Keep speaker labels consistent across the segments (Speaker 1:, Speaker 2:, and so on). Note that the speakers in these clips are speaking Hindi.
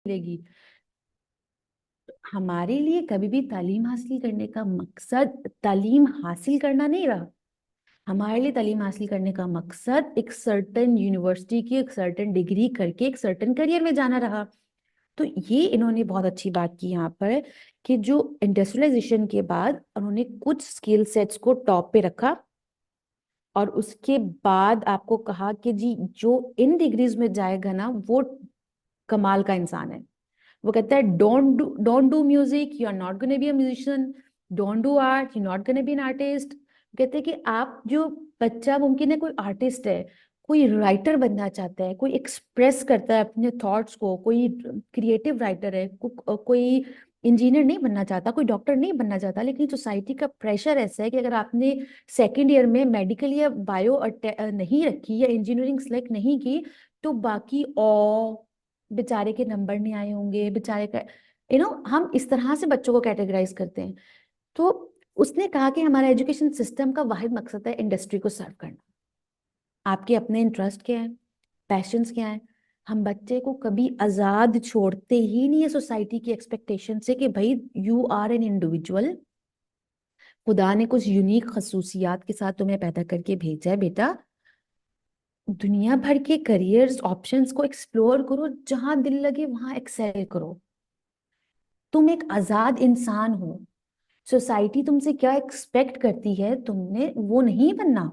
Speaker 1: मिलेगी। हमारे लिए कभी भी तालीम हासिल करने का मकसद तालीम हासिल करना नहीं रहा। हमारे लिए तालीम हासिल करने का मकसद एक सर्टेन यूनिवर्सिटी की एक सर्टेन डिग्री करके एक सर्टेन करियर में जाना रहा। तो ये इन्होंने बहुत अच्छी बात की यहाँ पर कि जो इंडस्ट्रियलाइजेशन के बाद उन्होंने कुछ स्किल सेट्स को टॉप पे रखा, और उसके बाद आपको कहा कि जी जो इन डिग्रीज में जाएगा ना वो कमाल का इंसान है। वो कहता है don't do music, you are not gonna be a musician. Don't do art, you not gonna be an artist. कहते हैं कि आप जो बच्चा मुमकिन है कोई आर्टिस्ट है, कोई राइटर बनना चाहता है, कोई एक्सप्रेस करता है अपने थॉट्स को, कोई क्रिएटिव राइटर है, कोई इंजीनियर नहीं बनना चाहता, कोई डॉक्टर नहीं बनना चाहता, लेकिन सोसाइटी का प्रेशर ऐसा है कि अगर आपने सेकेंड ईयर में मेडिकल या बायो नहीं रखी या इंजीनियरिंग सेलेक्ट नहीं की, तो बाकी बेचारे के नंबर नहीं आए होंगे, बेचारे का हम इस तरह से बच्चों को कैटेगराइज करते हैं। तो उसने कहा कि हमारा एजुकेशन सिस्टम का वाहिद मकसद है इंडस्ट्री को सर्व करना। आपके अपने इंटरेस्ट क्या है, पैशंस क्या है। हम बच्चे को कभी आजाद छोड़ते ही नहीं है सोसाइटी की एक्सपेक्टेशन से कि भाई यू आर एन इंडिविजुअल। खुदा ने कुछ यूनिक खसूसियात के साथ तुम्हें पैदा करके भेजा है बेटा। दुनिया भर के करियर्स ऑप्शंस को एक्सप्लोर करो, जहां दिल लगे वहां एक्सेल करो। तुम एक आजाद इंसान हो। सोसाइटी तुमसे क्या एक्सपेक्ट करती है, तुमने वो नहीं बनना।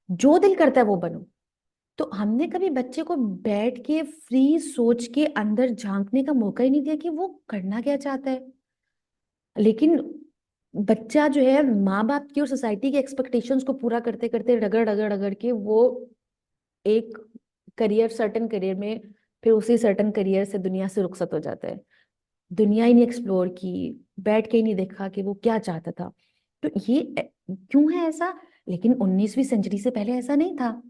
Speaker 1: जो दिल करता है वो बनो। तो हमने कभी बच्चे को बैठ के फ्री सोच के अंदर झांकने का मौका ही नहीं दिया कि वो करना क्या चाहता है। लेकिन बच्चा जो है माँ बाप की और सोसाइटी की एक्सपेक्टेशंस को पूरा करते करते रगड़ रगड़ रगड़ के वो एक करियर सर्टेन करियर में, फिर उसी सर्टेन करियर से दुनिया से रुखसत हो जाता है। दुनिया ही नहीं एक्सप्लोर की, बैठ के ही नहीं देखा कि वो क्या चाहता था। तो ये क्यों है ऐसा? लेकिन 19वीं सेंचुरी से पहले ऐसा नहीं था।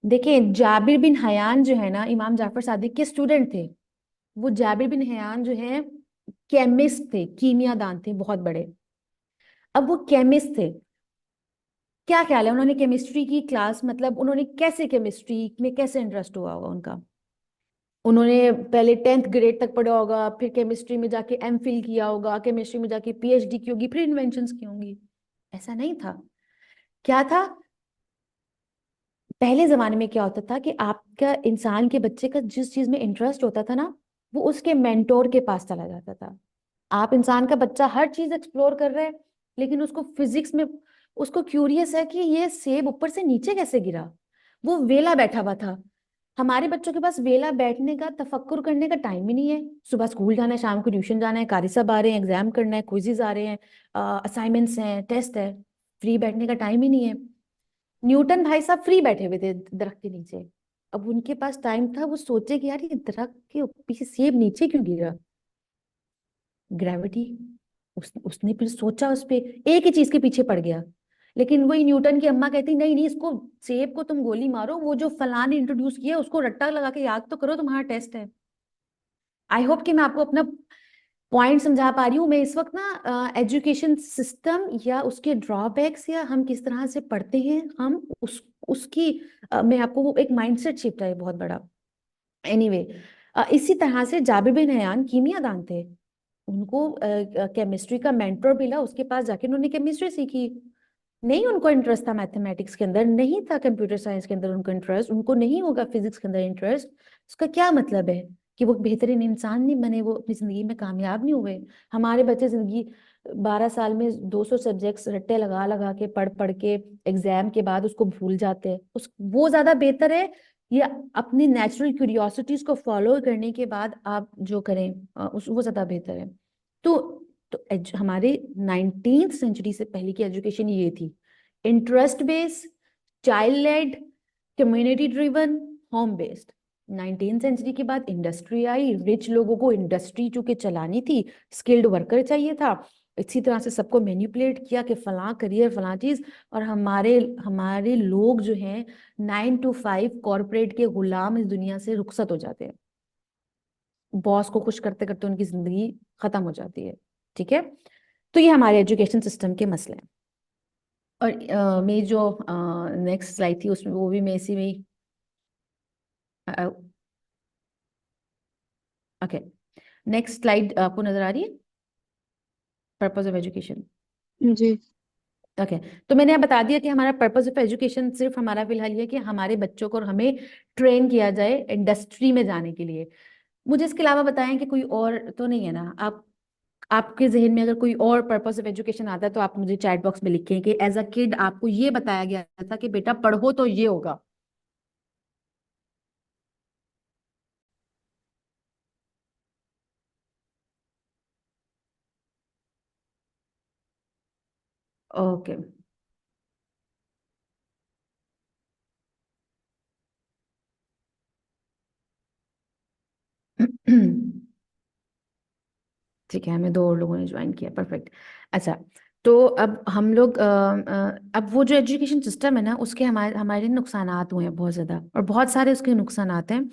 Speaker 1: देखिए जाबिर बिन हयान जो है ना, इमाम जाफर सादिक के स्टूडेंट थे। वो जाबिर बिन हयान जो है केमिस्ट थे, कीमियादान थे बहुत बड़े। अब वो केमिस्ट थे, क्या ख्याल है उन्होंने केमिस्ट्री की क्लास, मतलब उन्होंने कैसे केमिस्ट्री में कैसे इंटरेस्ट हुआ होगा उनका? उन्होंने पहले 10th ग्रेड तक पढ़ा होगा, फिर केमिस्ट्री में जाके एमफिल किया होगा, केमिस्ट्री में जाके पीएचडी की होगी, फिर इन्वेंशंस की होंगी। ऐसा नहीं था। क्या था? पहले जमाने में क्या होता था कि आपका इंसान के बच्चे का जिस चीज में इंटरेस्ट होता था ना, वो उसके मेंटोर के पास चला जाता था। आप इंसान का बच्चा हर चीज एक्सप्लोर कर रहे हैं, लेकिन उसको फिजिक्स में उसको क्यूरियस है कि ये सेब ऊपर से नीचे कैसे गिरा। वो वेला बैठा हुआ था। हमारे बच्चों के पास वेला बैठने का तफक्कुर करने का टाइम ही नहीं है। सुबह स्कूल जाना है, शाम को ट्यूशन जाना है, कारी साहब आ रहे हैं, एग्जाम करना है, क्विजेज आ रहे हैं, असाइनमेंट्स हैं, टेस्ट है। फ्री बैठने का टाइम ही नहीं है। न्यूटन भाई साहब फ्री बैठे हुए थे दरख्त के नीचे। अब उनके पास टाइम था, वो सोचे कि यार ये दरख्त के पीछे सेब नीचे क्यों गिरा। ग्रेविटी। उसने फिर सोचा, उस पे एक ही चीज के पीछे पड़ गया। लेकिन वही न्यूटन की अम्मा कहती नहीं नहीं, इसको सेब को तुम गोली मारो, वो जो फलान ने इंट्रोड्यूस किया उसको रट्टा लगा के याद तो करो, तुम्हारा टेस्ट है। आई होप कि मैं आपको अपना पॉइंट समझा पा रही हूँ। मैं इस वक्त ना एजुकेशन सिस्टम या उसके ड्रॉबैक्स या हम किस तरह से पढ़ते हैं हम उसकी मैं आपको वो एक माइंडसेट शिफ्ट है बहुत बड़ा। एनीवे इसी तरह से जाबिर बिन हयान कीमियादान थे। उनको केमिस्ट्री का मेंटर मिला, उसके पास जाके उन्होंने केमिस्ट्री सीखी। नहीं उनको इंटरेस्ट था मैथमेटिक्स के अंदर, नहीं था कंप्यूटर साइंस के अंदर उनको इंटरेस्ट, उनको नहीं होगा फिजिक्स के अंदर इंटरेस्ट। उसका क्या मतलब है कि वो बेहतरीन इंसान नहीं बने, वो अपनी जिंदगी में कामयाब नहीं हुए? हमारे बच्चे जिंदगी 12 साल में 200 सब्जेक्ट्स रट्टे लगा लगा के पढ़ पढ़ के एग्जाम के बाद उसको भूल जाते हैं। उस वो ज्यादा बेहतर है या अपनी नेचुरल क्यूरियोसिटीज को फॉलो करने के बाद आप जो करें वो ज्यादा बेहतर है? तो हमारे 19th सेंचुरी से पहले की एजुकेशन ये थी, interest based, child led, community driven, home based. 19th century के बाद इंडस्ट्री आई, रिच लोगों को इंडस्ट्री चूंकि चलानी थी, स्किल्ड वर्कर चाहिए था। इसी तरह से सबको मैनिपुलेट किया कि फलां करियर फलां चीज। और हमारे हमारे लोग जो हैं 9 to 5 कॉरपोरेट के गुलाम इस दुनिया से रुखसत हो जाते हैं। बॉस को खुश करते करते उनकी जिंदगी खत्म हो जाती है। ठीक है। तो ये हमारे एजुकेशन सिस्टम के मसले हैं। और मेरी जो नेक्स्ट स्लाइड थी उसमें वो भी मैं इसी में ही ओके, नेक्स्ट स्लाइड आपको नजर आ रही है, पर्पस ऑफ एजुकेशन।
Speaker 2: जी।
Speaker 1: ओके, तो मैंने आप बता दिया कि हमारा पर्पस ऑफ एजुकेशन सिर्फ हमारा फिलहाल ये है कि हमारे बच्चों को और हमें ट्रेन किया जाए इंडस्ट्री में जाने के लिए। मुझे इसके अलावा बताएं कि कोई और तो नहीं है ना, आप आपके जहन में अगर कोई और पर्पस ऑफ एजुकेशन आता है तो आप मुझे चैट बॉक्स में लिखें कि एज अ किड आपको ये बताया गया था कि बेटा पढ़ो तो ये होगा। ओके। ठीक है, हमें दो और लोगों ने ज्वाइन किया, परफेक्ट। अच्छा, तो अब हम लोग अब वो जो एजुकेशन सिस्टम है ना, उसके हमारे हमारे नुकसानात हुए हैं बहुत ज़्यादा, और बहुत सारे उसके नुकसानात हैं।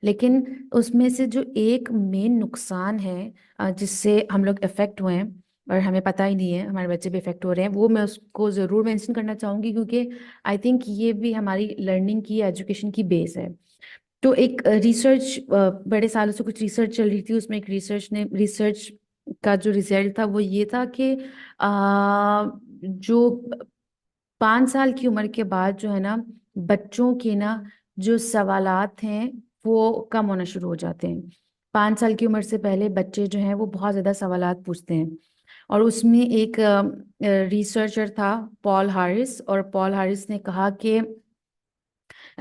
Speaker 1: लेकिन उसमें से जो एक मेन नुकसान है जिससे हम लोग इफेक्ट हुए हैं और हमें पता ही नहीं है, हमारे बच्चे भी इफेक्ट हो रहे हैं, वो मैं उसको ज़रूर मेंशन करना चाहूँगी, क्योंकि आई थिंक ये भी हमारी लर्निंग की, एजुकेशन की बेस है। तो एक रिसर्च, बड़े सालों से कुछ रिसर्च चल रही थी, उसमें एक रिसर्च का जो रिजल्ट था वो ये था कि जो 5 साल की उम्र के बाद जो है ना, बच्चों के ना जो सवालात हैं वो कम होना शुरू हो जाते हैं। 5 साल की उम्र से पहले बच्चे जो हैं वो बहुत ज़्यादा सवालात पूछते हैं। और उसमें एक रिसर्चर था, पॉल हारिस, और पॉल हारिस ने कहा कि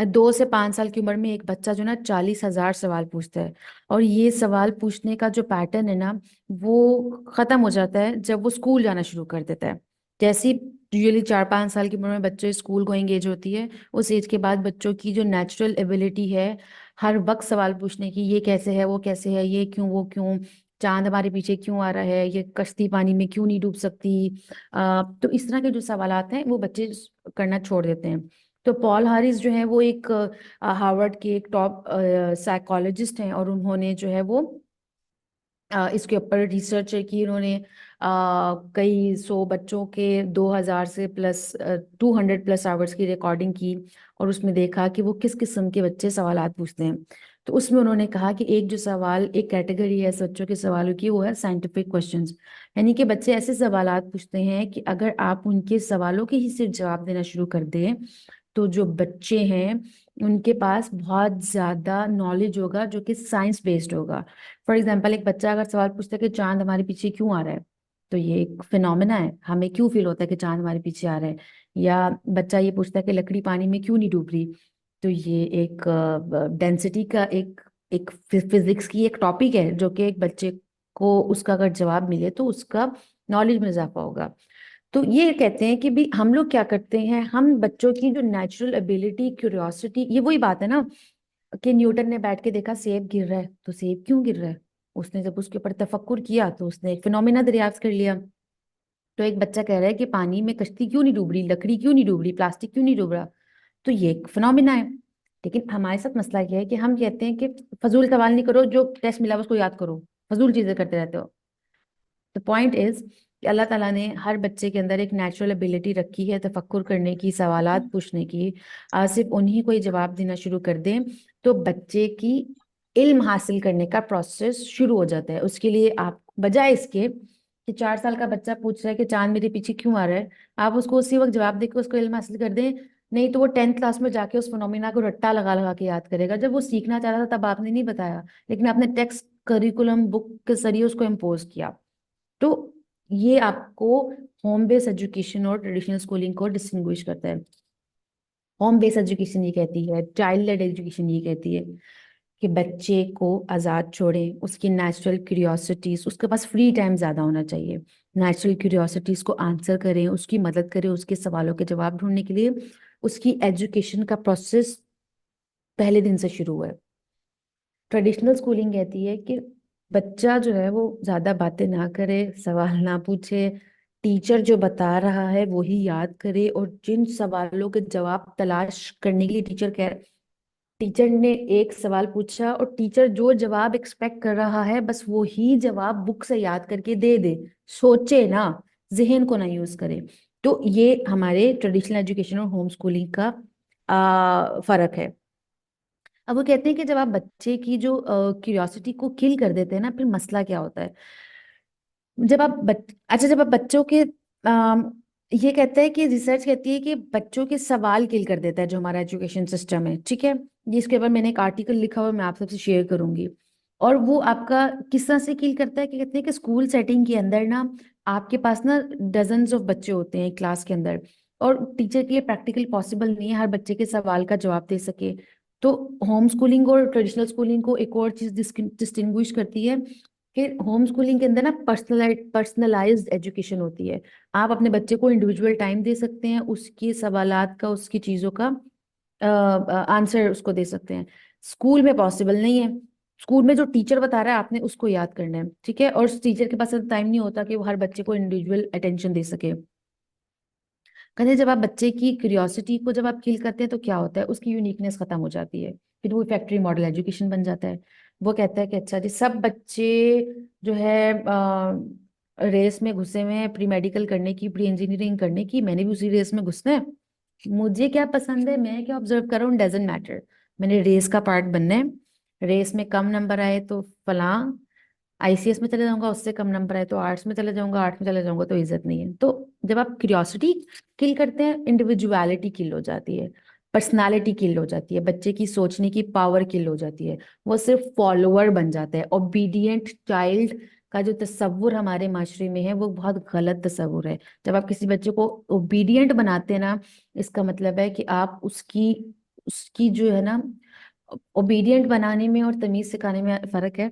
Speaker 1: 2 से 5 साल की उम्र में एक बच्चा जो ना 40,000 सवाल पूछता है। और ये सवाल पूछने का जो पैटर्न है ना, वो खत्म हो जाता है जब वो स्कूल जाना शुरू कर देता है। जैसे यूजुअली 4-5 साल की उम्र में बच्चे स्कूल गोइंग एज होती है, उस एज के बाद बच्चों की जो नेचुरल एबिलिटी है हर वक्त सवाल पूछने की, ये कैसे है, वो कैसे है, ये क्यों, वो क्यों, चांद हमारे पीछे क्यों आ रहा है, ये कश्ती पानी में क्यों नहीं डूब सकती, तो इस तरह के जो सवालात हैं वो बच्चे करना छोड़ देते हैं। तो पॉल हारिस जो है वो एक हार्वर्ड के एक टॉप साइकोलॉजिस्ट हैं, और उन्होंने जो है वो इसके ऊपर रिसर्च की। उन्होंने कई सौ बच्चों के 2,000 से प्लस 200 प्लस आवर्स की रिकॉर्डिंग की, और उसमें देखा कि वो किस किस्म के बच्चे सवालात पूछते हैं। तो उसमें उन्होंने कहा कि एक जो सवाल, एक कैटेगरी है इस बच्चों के सवालों की, वो है साइंटिफिक क्वेश्चंस। यानी कि बच्चे ऐसे सवालात पूछते हैं कि अगर आप उनके सवालों के ही सिर्फ जवाब देना शुरू कर दें तो जो बच्चे हैं उनके पास बहुत ज्यादा नॉलेज होगा जो कि साइंस बेस्ड होगा। फॉर एग्जाम्पल, एक बच्चा अगर सवाल पूछता है कि चांद हमारे पीछे क्यों आ रहा है, तो ये एक फिनोमेना है, हमें क्यों फील होता है कि चांद हमारे पीछे आ रहा है। या बच्चा ये पूछता है कि लकड़ी पानी में क्यों नहीं डूब रही, तो ये एक डेंसिटी का एक एक फिजिक्स की एक टॉपिक है, जो कि एक बच्चे को उसका अगर जवाब मिले तो उसका नॉलेज में इजाफा होगा। तो ये कहते हैं कि भी हम लोग क्या करते हैं, हम बच्चों की जो नेचुरल एबिलिटी, क्यूरियोसिटी, ये वही बात है ना कि न्यूटन ने बैठ के देखा सेब गिर रहा है, तो सेब क्यों गिर रहा है, उसने जब उसके ऊपर तफक्कुर किया तो उसने एक फिनोमेना दरियाफ्त कर लिया। तो एक बच्चा कह रहा है कि पानी में कश्ती क्यों नहीं डूब रही, लकड़ी क्यों नहीं डूब रही, प्लास्टिक क्यों नहीं डूब रहा, तो ये एक फिनोमिना है। लेकिन हमारे साथ मसला ये है कि हम कहते हैं कि फजूल सवाल नहीं करो, जो टेस्ट मिला उसको याद करो, फजूल चीजें करते रहते हो। द पॉइंट इज कि अल्लाह ताला ने हर बच्चे के अंदर एक नेचुरल एबिलिटी रखी है तफक्कुर करने की, सवालात पूछने की। सिर्फ उन्हीं को ही जवाब देना शुरू कर दें तो बच्चे की इल्म हासिल करने का प्रोसेस शुरू हो जाता है। उसके लिए आप बजाय इसके कि 4 साल का बच्चा पूछ रहा है कि चांद मेरे पीछे क्यों आ रहा है, आप उसको उसी वक्त जवाब देकर उसको इल्म हासिल कर दें। नहीं तो वो 10th क्लास में जाके उस फिनोमिना को रट्टा लगा लगा के याद करेगा। जब वो सीखना चाह रहा था तब आपने नहीं बताया, लेकिन आपने टेक्स्ट करिकुलम बुक के जरिए उसको इम्पोज किया। तो ये आपको होम बेस्ड एजुकेशन और ट्रेडिशनल स्कूलिंग को डिस्टिंग्विश करता है। होम बेस्ड एजुकेशन ये कहती है, चाइल्ड लेड एजुकेशन ये कहती है कि बच्चे को आज़ाद छोड़ें, उसकी नेचुरल क्यूरियोसिटीज, उसके पास फ्री टाइम ज़्यादा होना चाहिए, नेचुरल क्यूरियोसिटीज को आंसर करें, उसकी मदद करें, उसके सवालों के जवाब ढूंढने के लिए। उसकी एजुकेशन का प्रोसेस पहले दिन से शुरू हुआ है। ट्रेडिशनल स्कूलिंग कहती है कि बच्चा जो है वो ज्यादा बातें ना करे, सवाल ना पूछे, टीचर जो बता रहा है वो ही याद करे, और जिन सवालों के जवाब तलाश करने के लिए टीचर ने एक सवाल पूछा और टीचर जो जवाब एक्सपेक्ट कर रहा है बस वो ही जवाब बुक से याद करके दे दे, सोचे ना, जहन को ना यूज करे। तो ये हमारे ट्रेडिशनल एजुकेशन और होम स्कूलिंग का फर्क है। अब वो कहते हैं कि जब आप बच्चे की जो क्यूरियोसिटी को किल कर देते हैं ना, फिर मसला क्या होता है। जब आप बच्चों के ये कहता है कि रिसर्च कहती है कि बच्चों के सवाल किल कर देता है जो हमारा एजुकेशन सिस्टम है, ठीक है। ये इसके ऊपर मैंने एक आर्टिकल लिखा हुआ है, मैं आप सबसे शेयर करूंगी। और वो आपका किस तरह से किल करता है कि कहते हैं कि स्कूल सेटिंग के अंदर ना आपके पास ना डजन्स ऑफ बच्चे होते हैं क्लास के अंदर, और टीचर के लिए प्रैक्टिकल पॉसिबल नहीं है हर बच्चे के सवाल का जवाब दे सके। तो होम स्कूलिंग और ट्रेडिशनल स्कूलिंग को एक और चीज डिस्टिंग्विश करती है कि होम स्कूलिंग के अंदर ना पर्सनलाइज्ड एजुकेशन होती है। आप अपने बच्चे को इंडिविजुअल टाइम दे सकते हैं, उसकी सवालात का, उसकी चीजों का आंसर उसको दे सकते हैं। स्कूल में पॉसिबल नहीं है। स्कूल में जो टीचर बता रहा है आपने उसको याद करना है, ठीक है, और उस टीचर के पास टाइम नहीं होता कि वो हर बच्चे को इंडिविजुअल अटेंशन दे सके। कहते हैं जब आप बच्चे की क्यूरियोसिटी को जब आप किल करते हैं तो क्या होता है, उसकी यूनिकनेस खत्म हो जाती है। फिर वो फैक्ट्री मॉडल एजुकेशन बन जाता है। वो कहता है कि अच्छा जी, सब बच्चे जो है रेस में घुसे हुए हैं प्री मेडिकल करने की, प्री इंजीनियरिंग करने की, मैंने भी उसी रेस में घुसना है। मुझे क्या पसंद है, मैं क्या ऑब्जर्व कर रहा हूँ, डजेंट मैटर। मैंने रेस का पार्ट बनना है। रेस में कम नंबर आए तो फलां आईसीएस में चले जाऊंगा, उससे कम नंबर आए तो आर्ट्स में चले जाऊंगा, आर्ट्स में चले जाऊंगा तो इज्जत नहीं है। तो जब आप क्यूरियोसिटी किल करते हैं, इंडिविजुअलिटी किल हो जाती है, पर्सनालिटी किल हो जाती है, बच्चे की सोचने की पावर किल हो जाती है। वो सिर्फ फॉलोअर बन जाता है। ओबीडियंट चाइल्ड का जो तस्वुर हमारे माशरे में है वो बहुत गलत तस्वुर है। जब आप किसी बच्चे को ओबीडियंट बनाते हैं ना, इसका मतलब है कि आप उसकी उसकी जो है ना, ओबीडियंट बनाने में और तमीज सिखाने में फर्क है,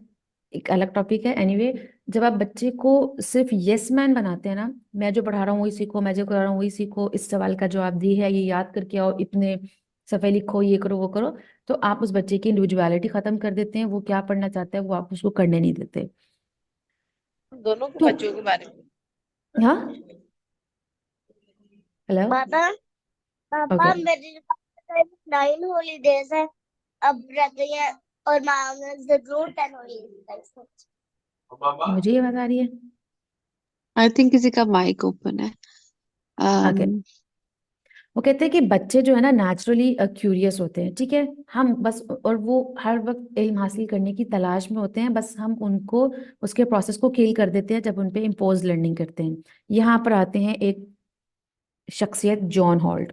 Speaker 1: एक अलग टॉपिक है। एनीवे, जब आप बच्चे को सिर्फ यस मैन बनाते हैं ना, मैं जो पढ़ा रहा हूँ वही सीखो, मैं जो करा रहा हूँ वही सीखो, इस सवाल का जवाब दी है ये याद करके आओ, इतने सफे लिखो, ये करो वो करो, तो आप उस बच्चे की इंडिविजुअलिटी खत्म कर देते हैं। वो क्या पढ़ना चाहता है वो आप उसको करने नहीं देते।
Speaker 2: दोनों के
Speaker 1: तो
Speaker 2: बच्चों के बारे में।
Speaker 1: हाँ, हेलो,
Speaker 2: पापा,
Speaker 1: ओके,
Speaker 2: पापा मेरे पास 9 हॉलीडेज है अब रह गई है, और मैम ने जरूर 10 हॉलीडेज।
Speaker 1: मुझे ये बात आ रही है।
Speaker 3: आई थिंक किसी का माइक ओपन है।
Speaker 1: ओके,
Speaker 3: um,
Speaker 1: वो कहते हैं कि बच्चे जो है ना नेचुरली क्यूरियस होते हैं, ठीक है। हम बस, और वो हर वक्त इल्म हासिल करने की तलाश में होते हैं, बस हम उनको उसके प्रोसेस को किल कर देते हैं जब उन पे इम्पोज लर्निंग करते हैं। यहाँ पर आते हैं एक शख्सियत, जॉन हॉल्ट।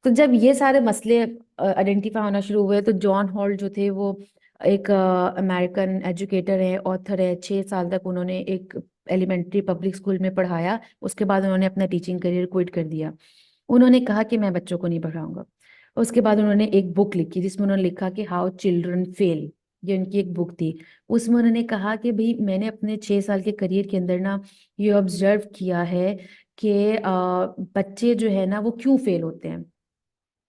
Speaker 1: तो जब ये सारे मसले आइडेंटिफाई होना शुरू हुए तो जॉन हॉल्ट जो थे वो एक अमेरिकन एजुकेटर है, ऑथर है। 6 साल तक उन्होंने एक एलिमेंट्री पब्लिक स्कूल में पढ़ाया। उसके बाद उन्होंने अपना टीचिंग करियर क्विट कर दिया। उन्होंने कहा कि मैं बच्चों को नहीं पढ़ाऊंगा। उसके बाद उन्होंने एक बुक लिखी जिसमें उन्होंने लिखा कि हाउ चिल्ड्रन फेल। ये उनकी एक बुक थी। उसमें उन्होंने कहा कि भाई मैंने अपने 6 साल के करियर के अंदर ना ये ऑब्जर्व किया है कि बच्चे जो है ना वो क्यों फेल होते हैं।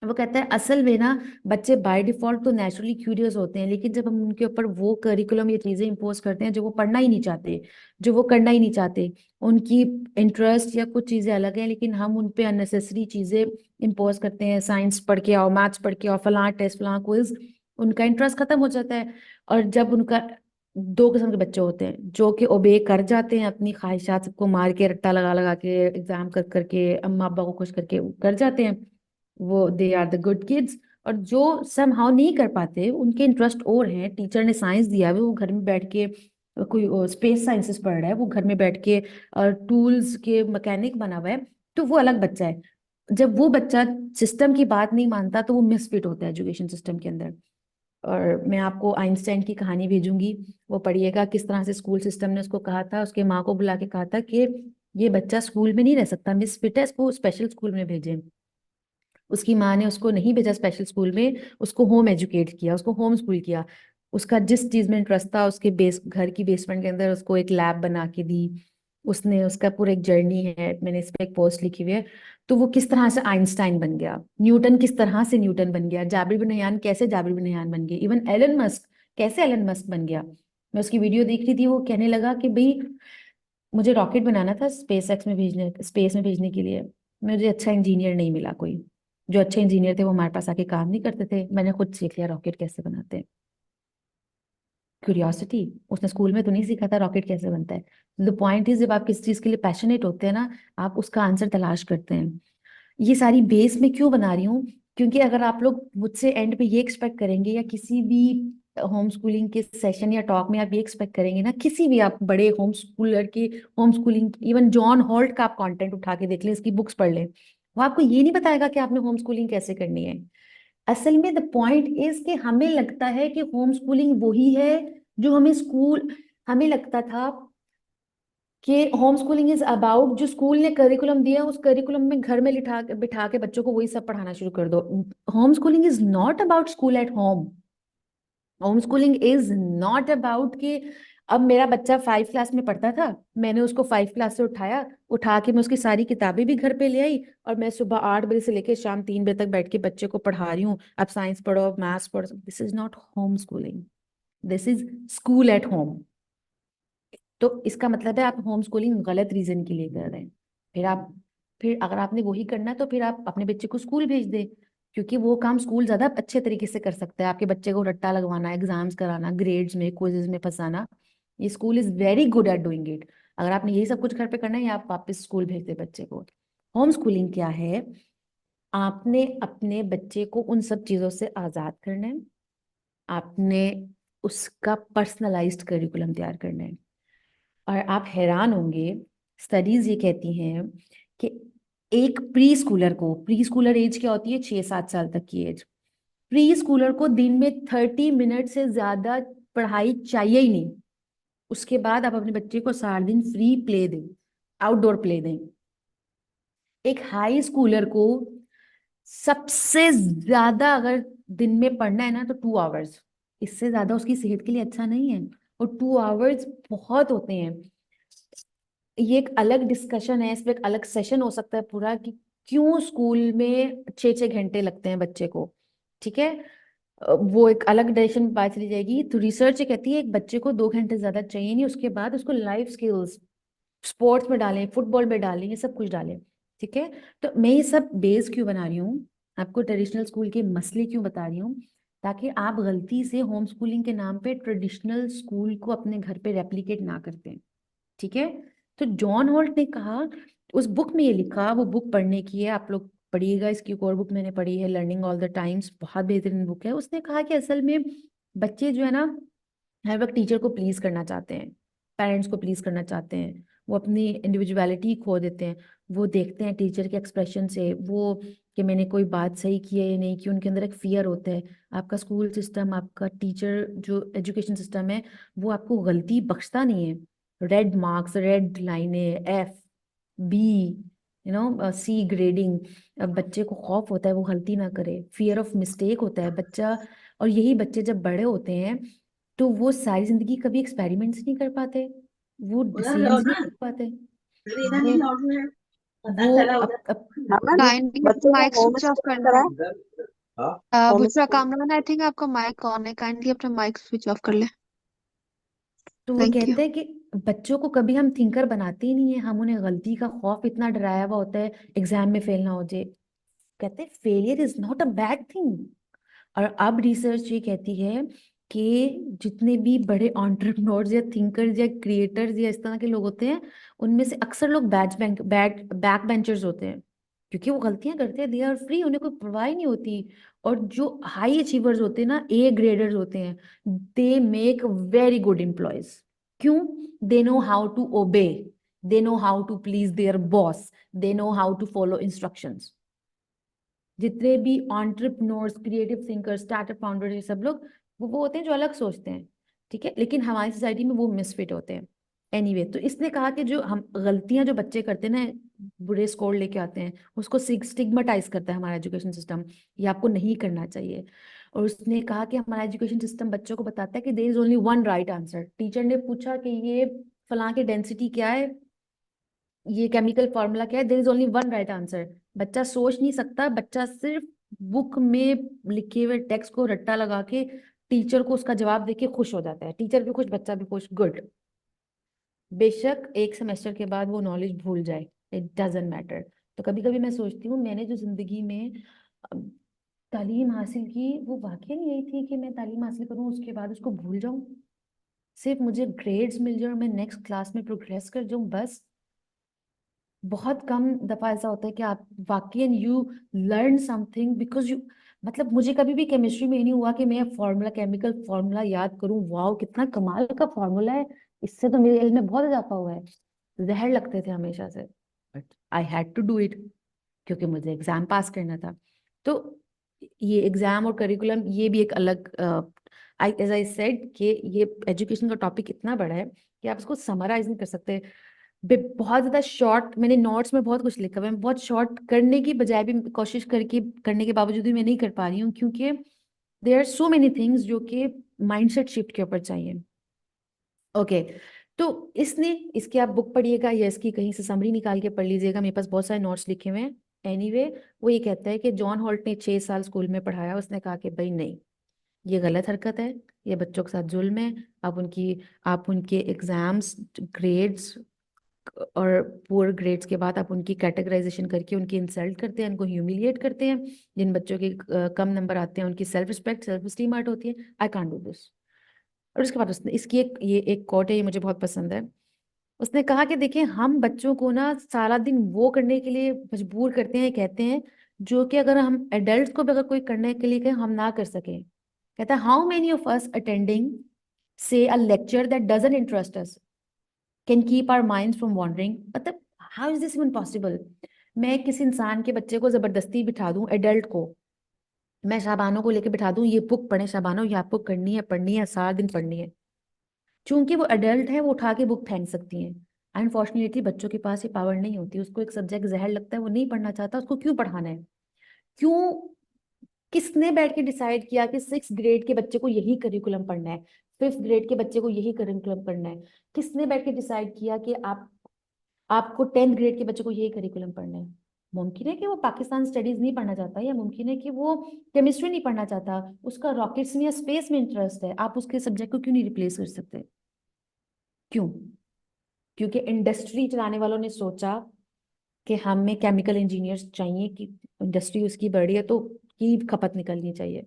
Speaker 1: वो कहता है असल में ना बच्चे बाय डिफॉल्ट तो नेचुरली क्यूरियस होते हैं, लेकिन जब हम उनके ऊपर वो करिकुलम, ये चीजें इंपोज करते हैं जो वो पढ़ना ही नहीं चाहते, जो वो करना ही नहीं चाहते, उनकी इंटरेस्ट या कुछ चीजें अलग हैं, लेकिन हम उन पे अननेसेसरी चीजें इंपोज करते हैं। साइंस पढ़ के आओ, मैथ्स पढ़ के आओ, फलां टेस्ट फलां क्विज, उनका इंटरेस्ट खत्म हो जाता है। और जब उनका, दो किस्म के बच्चे होते हैं जो कि ओबे कर जाते हैं अपनी ख्वाहिशात, सबको मार के रट्टा लगा लगा के एग्जाम कर करके अम्मा अब्बा को खुश करके कर जाते हैं, वो they are the good kids. और जो समहाउ नहीं कर पाते, उनके इंटरेस्ट और हैं, टीचर ने साइंस दिया है, वो घर में बैठ के कोई स्पेस साइंसेस पढ़ रहा है, वो घर में बैठ के टूल्स के मैकेनिक बना हुआ है, तो वो अलग बच्चा है। जब वो बच्चा सिस्टम की बात नहीं मानता तो वो मिसफिट होता है एजुकेशन सिस्टम के अंदर। और मैं आपको आइंस्टाइन की कहानी भेजूंगी, वो पढ़िएगा किस तरह से स्कूल सिस्टम ने उसको कहा था, उसके माँ को बुला के कहा था कि ये बच्चा स्कूल में नहीं रह सकता, मिसफिट है, इसको स्पेशल स्कूल में भेजें। उसकी माँ ने उसको नहीं भेजा स्पेशल स्कूल में, उसको होम एजुकेट किया, उसको होम स्कूल किया। उसका जिस चीज में इंटरेस्ट था उसके बेस, घर की बेसमेंट के अंदर उसको एक लैब बना के दी। उसने, उसका पूरा एक जर्नी है, मैंने इस पे एक पोस्ट लिखी हुई है। तो वो किस तरह से आइंस्टाइन बन गया, न्यूटन किस तरह से न्यूटन बन गया, जाबिर बिन नैयान कैसे जाबिर बिन नैयान बन गए, इवन एलन मस्क कैसे एलन मस्क बन गया। मैं उसकी वीडियो देख रही थी, वो कहने लगा कि भाई मुझे रॉकेट बनाना था स्पेस एक्स में भेजने, स्पेस में भेजने के लिए, मुझे अच्छा इंजीनियर नहीं मिला कोई। जो अच्छे इंजीनियर थे वो हमारे पास आके काम नहीं करते थे, मैंने खुद सीख लिया रॉकेट कैसे बनाते हैं। क्यूरियोसिटी, उसने स्कूल में तो नहीं सीखा था रॉकेट कैसे बनता है। द पॉइंट इज, जब आप किसी चीज के लिए पैशनेट होते हैं ना, आप उसका आंसर तलाश करते हैं। ये सारी बेस में क्यों बना रही हूँ, क्योंकि अगर आप लोग मुझसे एंड पे ये एक्सपेक्ट करेंगे या किसी भी होम स्कूलिंग के सेशन या टॉक में आप ये एक्सपेक्ट करेंगे ना, किसी भी आप बड़े होम स्कूलर के home schooling, even John halt का आप कंटेंट उठा के देख लें, इसकी बुक्स पढ़ लें, वो आपको ये नहीं बताएगा कि आपने होम स्कूलिंग कैसे करनी है। असल में द पॉइंट इज कि हमें लगता है कि होम स्कूलिंग वही है जो हमें लगता था कि होम स्कूलिंग इज अबाउट जो स्कूल ने करिकुलम दिया, उस करिकुलम में घर में बिठा के बच्चों को वही सब पढ़ाना शुरू कर दो। Home schooling is not about school at home. Home schooling is not about कि अब मेरा बच्चा 5 क्लास में पढ़ता था, मैंने उसको 5 क्लास से उठा के मैं उसकी सारी किताबें भी घर पे ले आई, और मैं सुबह 8 बजे से लेकर शाम 3 बजे तक बैठ के बच्चे को पढ़ा रही हूँ, अब साइंस पढ़ो, अब मैथ्स पढ़ो। This is not home schooling, this is school at home. तो इसका मतलब है आप होम स्कूलिंग गलत रीजन के लिए कर रहे हैं। फिर अगर आपने वही करना है तो फिर आप अपने बच्चे को स्कूल भेज दें, क्योंकि वो काम स्कूल ज्यादा अच्छे तरीके से कर सकता है। आपके बच्चे को रट्टा लगवाना, एग्जाम्स कराना, ग्रेड्स में, क्विजेज में फंसाना, ये school is very good at doing it. अगर आपने यही सब कुछ घर पे करना है, या आप वापस स्कूल भेज दे बच्चे को। होम स्कूलिंग क्या है? आपने अपने बच्चे को उन सब चीजों से आजाद करना है, आपने उसका पर्सनलाइज्ड करिकुलम तैयार करना है। और आप हैरान होंगे, स्टडीज ये कहती हैं कि एक प्री स्कूलर एज क्या होती है? 6-7 साल तक की एज। प्री स्कूलर को दिन में 30 मिनट से ज्यादा पढ़ाई चाहिए ही नहीं। उसके बाद आप अपने बच्चे को सारा दिन फ्री प्ले दें, आउटडोर प्ले दें। एक हाई स्कूलर को सबसे ज्यादा अगर दिन में पढ़ना है ना, तो 2 आवर्स, इससे ज्यादा उसकी सेहत के लिए अच्छा नहीं है। और 2 आवर्स बहुत होते हैं। ये एक अलग डिस्कशन है, इस पे एक अलग सेशन हो सकता है पूरा, कि क्यों स्कूल में 6-6 घंटे लगते हैं बच्चे को। ठीक है, वो एक अलग डायरेक्शन में बात चली जाएगी। तो रिसर्च ये कहती है एक बच्चे को 2 घंटे ज्यादा चाहिए नहीं, उसके बाद उसको लाइफ स्किल्स, स्पोर्ट्स में डालें, फुटबॉल में डालें, ये सब कुछ डालें। ठीक है, तो मैं ये सब बेस क्यों बना रही हूँ, आपको ट्रेडिशनल स्कूल के मसले क्यों बता रही हूँ, ताकि आप गलती से होम स्कूलिंग के नाम पे ट्रेडिशनल स्कूल को अपने घर पे रेप्लिकेट ना करते हैं। ठीक है, तो जॉन होल्ट ने कहा, उस बुक में ये लिखा, वो बुक पढ़ने की है, आप लोग पढ़िएगा, इसकी एक और बुक मैंने पढ़ी है, लर्निंग ऑल द टाइम्स, बहुत बेहतरीन बुक है। उसने कहा कि असल में बच्चे जो है ना, हर वक्त टीचर को प्लीज करना चाहते हैं, पेरेंट्स को प्लीज करना चाहते हैं, वो अपनी इंडिविजुअलिटी खो देते हैं। वो देखते हैं टीचर के एक्सप्रेशन से वो, कि मैंने कोई बात सही की है या नहीं की, उनके अंदर एक फियर होता है। आपका स्कूल सिस्टम, आपका टीचर जो एजुकेशन सिस्टम है, वो आपको गलती बख्शता नहीं है। रेड मार्क्स, रेड लाइनें, F, B, C ग्रेडिंग। बच्चे को खौफ होता है वो गलती ना करे, फियर ऑफ मिस्टेक होता है बच्चा। और यही बच्चे जब बड़े होते हैं तो वो सारी जिंदगी कभी एक्सपेरिमेंट्स नहीं कर पाते, वो डिसीजंस नहीं ले पाते, वो वो अब
Speaker 3: काइंडली
Speaker 4: बच्चों को
Speaker 3: mic
Speaker 4: home
Speaker 3: switch off
Speaker 4: school
Speaker 3: करना।
Speaker 4: कराए। Home
Speaker 3: Bushra
Speaker 4: school
Speaker 3: Kamran, I think आपका माइक ऑन है, काइंडली अपना माइक स्विच ऑफ कर ले।
Speaker 1: तो वो
Speaker 3: थैंक यू।
Speaker 1: कहते हैं कि बच्चों को कभी हम थिंकर बनाते ही नहीं है, हम उन्हें गलती का खौफ इतना डराया हुआ होता है, एग्जाम में फेल ना हो जाए। कहते हैं failure is not a bad thing. और अब रिसर्च ये कहती है कि जितने भी बड़े एंटरप्रेन्योर्स या थिंकर्स या क्रिएटर्स या इस तरह के लोग होते हैं, उनमें से अक्सर लोग बैक बेंचर्स होते हैं, क्योंकि वो गलतियां करते हैं, दे आर फ्री, उन्हें कोई परवाह ही नहीं होती। और जो हाई अचीवर्स होते हैं ना, ए ग्रेडर्स होते हैं, they make very good employees. क्यों? They know how to obey, they know how to please their boss, they know how to follow instructions. जितने भी entrepreneurs, creative thinkers, startup founder, ये सब लोग वो होते हैं जो अलग सोचते हैं। ठीक है, लेकिन हमारी सोसाइटी में वो मिसफिट होते हैं। एनीवे, तो इसने कहा कि जो हम गलतियां जो बच्चे करते हैं ना, बुरे स्कोर लेके आते हैं, उसको स्टिग्मेटाइज करता है हमारा एजुकेशन सिस्टम, ये आपको नहीं करना चाहिए। और उसने कहा कि हमारा एजुकेशन सिस्टम बच्चों को बताता है कि there is only one right answer. Teacher ने पूछा कि ये फलां की डेंसिटी क्या है, ये केमिकल फॉर्मूला क्या है, there is only one right answer. बच्चा सोच नहीं सकता, बच्चा सिर्फ बुक में लिखे हुए टेक्स्ट को रट्टा लगा के टीचर को उसका जवाब देके खुश हो जाता है। टीचर भी खुश, बच्चा भी खुश, गुड। बेशक एक सेमेस्टर के बाद वो नॉलेज भूल जाए, इट डजेंट मैटर। तो कभी कभी मैं सोचती हूँ, मैंने जो जिंदगी में तालीम हासिल की, वो वाकई नहीं यही थी कि मैं तालीम हासिल करूँ उसके बाद उसको भूल जाऊं, सिर्फ मुझे ग्रेड्स मिल जाए और मैं नेक्स्ट क्लास में प्रोग्रेस कर जाऊं, बस। बहुत कम दफा ऐसा होता है कि आप वाकई you learn something because you, मतलब मुझे कभी भी केमिस्ट्री में ये नहीं हुआ कि मैं फॉर्मूला, केमिकल फॉर्मूला याद करूं, वाओ कितना कमाल का फॉर्मूला है, इससे तो मेरे इल्म में बहुत इजाफा हुआ है। जहर लगते थे हमेशा से, but I had to do it क्योंकि मुझे एग्जाम पास करना था। तो ये एग्जाम और करिकुलम ये भी एक अलग, आई एज आई सेड कि ये एजुकेशन का टॉपिक इतना बड़ा है कि आप इसको समराइज नहीं कर सकते। बहुत ज्यादा शॉर्ट, मैंने नोट्स में बहुत कुछ लिखा हुआ है, मैं बहुत शॉर्ट करने की बजाय भी कोशिश करके करने के बावजूद भी मैं नहीं कर पा रही हूँ, क्योंकि there are so many things जो कि माइंडसेट शिफ्ट के ऊपर चाहिए। ओके, तो इसने, इसकी आप बुक पढ़िएगा या इसकी कहीं से समरी निकाल के पढ़ लीजिएगा, मेरे पास बहुत सारे नोट्स लिखे हुए हैं। एनीवे वो ये कहता है कि जॉन हॉल्ट ने 6 साल स्कूल में पढ़ाया, उसने कहा कि भाई नहीं, ये गलत हरकत है, ये बच्चों के साथ जुल्म है। आप उनके एग्जाम्स, ग्रेड्स और पुअर ग्रेड्स के बाद आप उनकी कैटेगराइजेशन करके उनकी इंसल्ट करते हैं, उनको ह्यूमिलिएट करते हैं। जिन बच्चों के कम नंबर आते हैं उनकी self respect, self esteem hurt होती है। I can't do this. और उसके बाद उसने इसकी ये एक कोट है, ये मुझे बहुत पसंद है। उसने कहा कि देखिए, हम बच्चों को ना सारा दिन वो करने के लिए मजबूर करते हैं, कहते हैं, जो कि अगर हम एडल्ट को भी अगर कोई करने के लिए कहें हम ना कर सकें। कहता है, how many of us attending से a lecture that doesn't interest us can keep our minds from wandering. मतलब how is this even possible? मैं किसी इंसान के बच्चे को जबरदस्ती बिठा दूं, एडल्ट को, मैं शाबानो को लेके बिठा दूं, ये बुक पढ़े शाबानो, ये आपको करनी है, पढ़नी है, सारा दिन पढ़नी है। चूंकि वो अडल्ट है, वो उठा के बुक फेंक सकती हैं। अनफॉर्चुनेटली बच्चों के पास ये पावर नहीं होती। उसको एक सब्जेक्ट जहर लगता है, वो नहीं पढ़ना चाहता, उसको क्यों पढ़ाना है? क्यों? किसने बैठ के डिसाइड किया कि 6 ग्रेड के बच्चे को यही करिकुलम पढ़ना है, 5th ग्रेड के बच्चे को यही करिकुलम पढ़ना है? किसने बैठ के डिसाइड किया कि आपको 10th ग्रेड के बच्चे को यही करिकुलम पढ़ना है? मुमकिन है कि वो पाकिस्तान स्टडीज नहीं पढ़ना चाहता, या मुमकिन है कि वो केमिस्ट्री नहीं पढ़ना चाहता, उसका रॉकेट्स में या स्पेस में इंटरेस्ट है। आप उसके सब्जेक्ट को क्यों नहीं रिप्लेस कर सकते? क्यों? क्योंकि इंडस्ट्री चलाने वालों ने सोचा कि हमें केमिकल इंजीनियर्स चाहिए, कि इंडस्ट्री उसकी बड़ी है तो की खपत निकलनी चाहिए।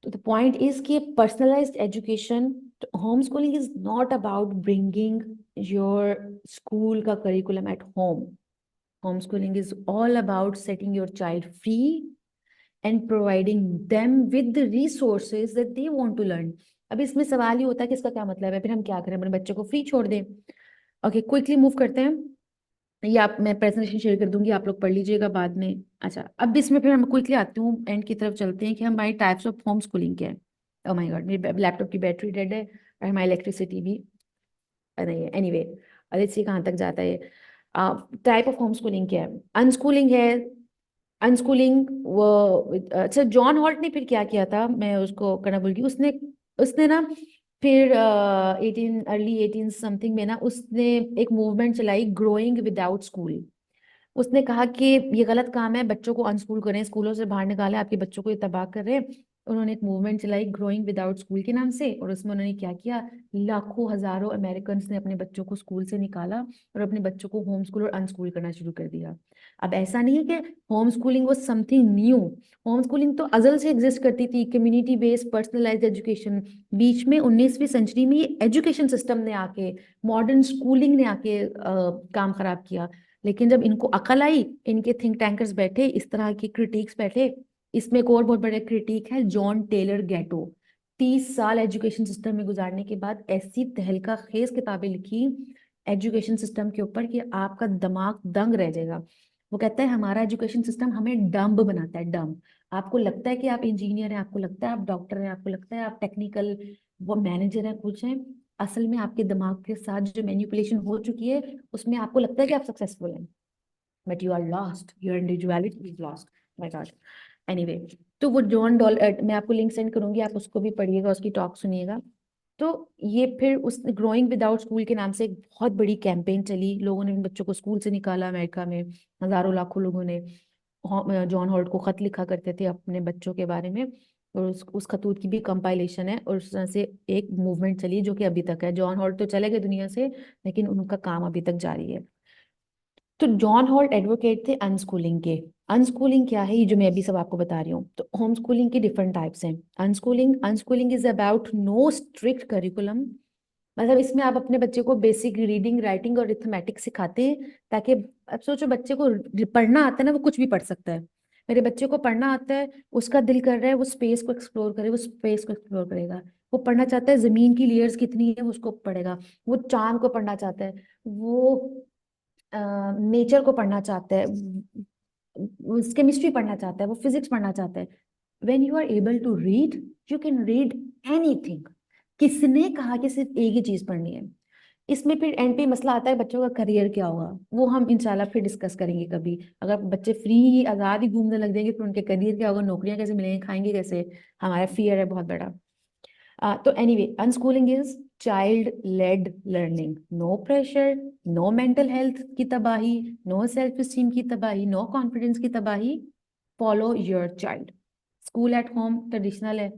Speaker 1: तो द पॉइंट इज कि personalised education, home schooling is not about bringing your school का curriculum at home. Homeschooling is all about setting your child free and providing them with the resources that they want to learn. अब इसमें सवाल ही होता है कि इसका क्या मतलब है, फिर हम क्या करें, अपने बच्चे को फ्री छोड़ दें? ओके, क्विकली मूव करते हैं। ये आप, मैं प्रेजेंटेशन शेयर कर दूंगी, आप लोग पढ़ लीजिएगा बाद में। अच्छा, अब इसमें फिर हम क्विकली आती हूँ, एंड की तरफ चलते हैं कि हमारी टाइप्स ऑफ होम स्कूलिंग क्या है। ओह माय गॉड, मेरे लैपटॉप की बैटरी डेड है और हमारी इलेक्ट्रिसिटी भी नहीं है। एनीवे, लेट्स सी कहाँ तक जाता है। टाइप ऑफ होम स्कूलिंग क्या है? अनस्कूलिंग है। अनस्कूलिंग वो, अच्छा, जॉन हॉल्ट ने फिर क्या किया था, मैं उसको करना भूल गई। उसने उसने ना फिर 18 समथिंग में ना उसने एक मूवमेंट चलाई, ग्रोइंग विदाउट स्कूल। उसने कहा कि ये गलत काम है, बच्चों को अनस्कूल करें, स्कूलों से बाहर निकालें, आपके बच्चों को ये तबाह कर रहे हैं। उन्होंने एक मूवमेंट चलाई ग्रोइंग विदाउट स्कूल के नाम से, और उसमें उन्होंने क्या किया, लाखों हजारों अमेरिकन ने अपने बच्चों को स्कूल से निकाला और अपने बच्चों को होम स्कूल और अनस्कूल करना शुरू कर दिया। अब ऐसा नहीं है कि home schooling was something new. Home schooling तो अजल से एग्जिस्ट करती थी, कम्युनिटी बेस्ड पर्सनलाइज्ड एजुकेशन। बीच में 19वीं सेंचुरी में ये एजुकेशन सिस्टम ने आके, मॉडर्न स्कूलिंग ने आके काम खराब किया। लेकिन जब इनको अकल आई, इनके थिंक टैंकर्स बैठे, इस तरह की क्रिटिक्स बैठे। इसमें एक और बहुत बड़ा क्रिटिक है, जॉन टेलर गेटो। 30 साल एजुकेशन सिस्टम में गुजारने के बाद ऐसी तहलका खेज किताबें लिखी एजुकेशन सिस्टम के ऊपर कि आपका दिमाग दंग रह जाएगा। वो कहता है हमारा एजुकेशन सिस्टम हमें डम्ब बनाता है, डम्ब। आपको लगता है कि आप इंजीनियर हैं, आपको लगता है आप डॉक्टर हैं, आपको लगता है आप टेक्निकल वो मैनेजर हैं, कुछ हैं। असल में आपके दिमाग के साथ जो मैनिपुलेशन हो चुकी है, उसमें आपको लगता है कि आप सक्सेसफुल हैं, but you are lost, your individuality is lost. My god. Anyway, तो वो जॉन डॉल, मैं आपको लिंक सेंड करूंगी, आप उसको भी पढ़िएगा, उसकी टॉक सुनिएगा। तो ये फिर उस ग्रोइंग विदाउट स्कूल के नाम से एक बहुत बड़ी कैंपेन चली, लोगों ने बच्चों को स्कूल से निकाला। अमेरिका में हजारों लाखों लोगों ने जॉन हॉल्ट को खत लिखा करते थे अपने बच्चों के बारे में, और उस खतूत की भी कंपाइलेशन है, और उस तरह से एक मूवमेंट चली जो कि अभी तक है। जॉन हॉल्ट तो चले गए दुनिया से, लेकिन उनका काम अभी तक जारी है। तो जॉन हॉल्ट एडवोकेट थे अनस्कूलिंग के। अनस्कूलिंग क्या है, ये जो मैं अभी सब आपको बता रही हूँ। तो होम स्कूलिंग के डिफरेंट टाइप्स हैं। Unschooling is about no strict curriculum मतलब इसमें आप अपने बच्चे को बेसिक रीडिंग राइटिंग और अरिथमेटिक सिखाते हैं, ताकि अब सोचो बच्चे को पढ़ना आता है ना, वो कुछ भी पढ़ सकता है। मेरे बच्चे को पढ़ना आता है, उसका दिल कर रहा है वो स्पेस को एक्सप्लोर करे, वो स्पेस को एक्सप्लोर करेगा। वो पढ़ना चाहता है जमीन की लेयर्स कितनी है, वो उसको पढ़ेगा। वो चांद को पढ़ना चाहता है, वो नेचर को पढ़ना चाहता है, वो केमिस्ट्री पढ़ना चाहता है, वो फिजिक्स पढ़ना चाहता है। When you are able to read, you can read anything. किसने कहा कि सिर्फ एक ही चीज पढ़नी है? इसमें फिर एंड पे मसला आता है बच्चों का करियर क्या होगा, वो हम इंशाल्लाह फिर डिस्कस करेंगे कभी। अगर बच्चे फ्री ही आजाद ही घूमने लग जाएंगे फिर उनके करियर क्या होगा, नौकरियां कैसे मिलेंगी, खाएंगे कैसे, हमारा फियर है बहुत बड़ा। तो anyway, unschooling is child led learning. No pressure, no mental health की तबाही, नो सेल्फ स्टीम की तबाही, नो कॉन्फिडेंस की तबाही। Follow your child. School at home traditional है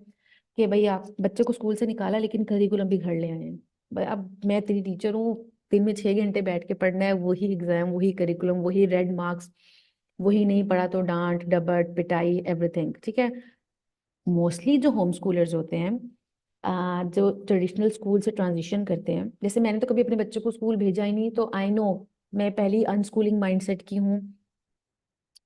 Speaker 1: कि भाई आप बच्चे को स्कूल से निकाला लेकिन करिकुलम भी घर ले आए हैं। भाई अब मैं तेरी टीचर हूँ, दिन में 6 घंटे बैठ के पढ़ना है, वही एग्जाम, वही करिकुलम, वही रेड मार्क्स, वही नहीं पढ़ा तो डांट डपट पिटाई एवरीथिंग, ठीक है। मोस्टली जो होम स्कूलर्स होते हैं, जो ट्रेडिशनल स्कूल से ट्रांजिशन करते हैं, जैसे मैंने तो कभी अपने बच्चे को स्कूल भेजा ही नहीं, तो आई नो, मैं पहली अनस्कूलिंग माइंडसेट की हूँ।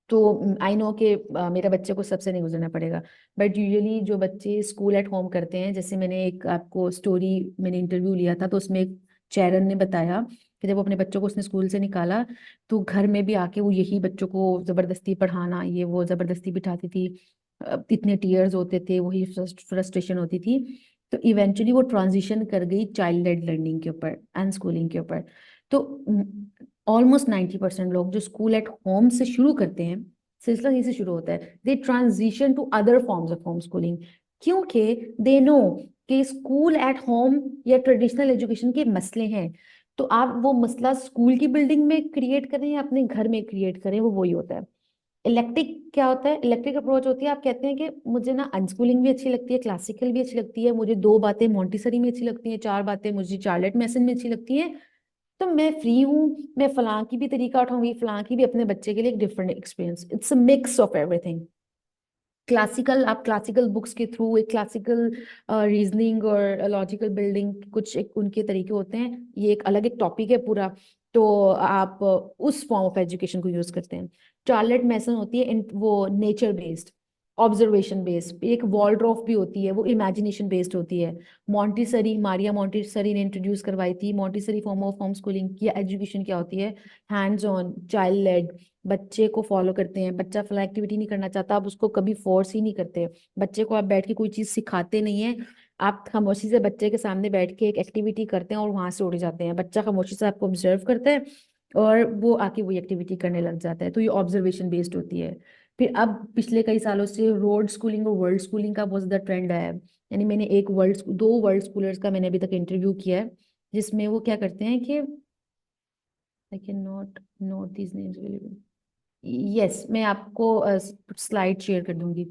Speaker 1: तो आई नो कि मेरा बच्चे को सबसे नहीं गुजरना पड़ेगा। बट यूजुअली जो बच्चे स्कूल एट होम करते हैं, जैसे मैंने एक आपको स्टोरी, मैंने इंटरव्यू लिया था तो उसमें एक चैरन ने बताया कि जब वो अपने बच्चों को उसने स्कूल से निकाला तो घर में भी आके वो यही बच्चों को जबरदस्ती पढ़ाना, ये वो जबरदस्ती बिठाती थी। इतने टीयर्स होते थे, वही फ्रस्ट्रेशन होती थी। तो इवेंचुअली वो ट्रांजिशन कर गई चाइल्ड लेड लर्निंग के ऊपर, अनस्कूलिंग के ऊपर। तो ऑलमोस्ट 90% लोग जो स्कूल एट होम से शुरू करते हैं, सिलसिला यहीं से शुरू होता है, they transition to other forms of home schooling, क्योंकि दे नो कि स्कूल एट होम या ट्रेडिशनल एजुकेशन के मसले हैं। तो आप वो मसला स्कूल की बिल्डिंग में क्रिएट करें या अपने घर में क्रिएट करें, वो वही होता है। इलेक्ट्रिक क्या होता है? इलेक्ट्रिक अप्रोच होती है, आप कहते हैं कि मुझे ना अनस्कूलिंग भी अच्छी लगती है, क्लासिकल भी अच्छी लगती है, मुझे 2 बातें मोंटेसरी में अच्छी लगती हैं, 4 बातें मुझे चार्लेट मैसन में अच्छी लगती हैं। तो मैं फ्री हूँ, मैं फलां की भी तरीका उठाऊंगी, फलां की भी, अपने बच्चे के लिए एक different experience. It's a mix of everything. Classical, आप क्लासिकल बुक्स के थ्रू एक क्लासिकल रीजनिंग और लॉजिकल बिल्डिंग, कुछ एक उनके तरीके होते हैं, ये एक अलग एक टॉपिक है पूरा। तो आप उस फॉर्म ऑफ एजुकेशन को यूज करते हैं। चार्लेट मैसन होती है वो नेचर बेस्ड, ऑब्जर्वेशन बेस्ड। एक वॉलड्रॉफ भी होती है, वो इमेजिनेशन बेस्ड होती है। मॉन्टेसरी, मारिया मॉन्टेसरी ने इंट्रोड्यूस करवाई थी Montessori form of home schooling की एजुकेशन। क्या होती है? Hands on, child led. बच्चे को फॉलो करते हैं, बच्चा फला एक्टिविटी नहीं करना चाहता, आप उसको कभी फोर्स ही नहीं करते। बच्चे को आप बैठ के कोई चीज सिखाते नहीं है, आप खामोशी से बच्चे के सामने बैठ के एक एक्टिविटी करते हैं और वहां से उड़ जाते हैं। बच्चा खामोशी से आपको ऑब्जर्व करता है और वो आके वही एक्टिविटी करने लग जाता है। तो ये ऑब्जर्वेशन बेस्ड होती है। फिर अब पिछले कई सालों से रोड स्कूलिंग और वर्ल्ड स्कूलिंग का बहुत ज्यादा ट्रेंड आया है। यानी मैंने दो वर्ल्ड स्कूलर्स का मैंने अभी तक इंटरव्यू किया है, जिसमें वो क्या करते हैं कि I can not note these names available. Yes, मैं आपको स्लाइड शेयर कर दूंगी।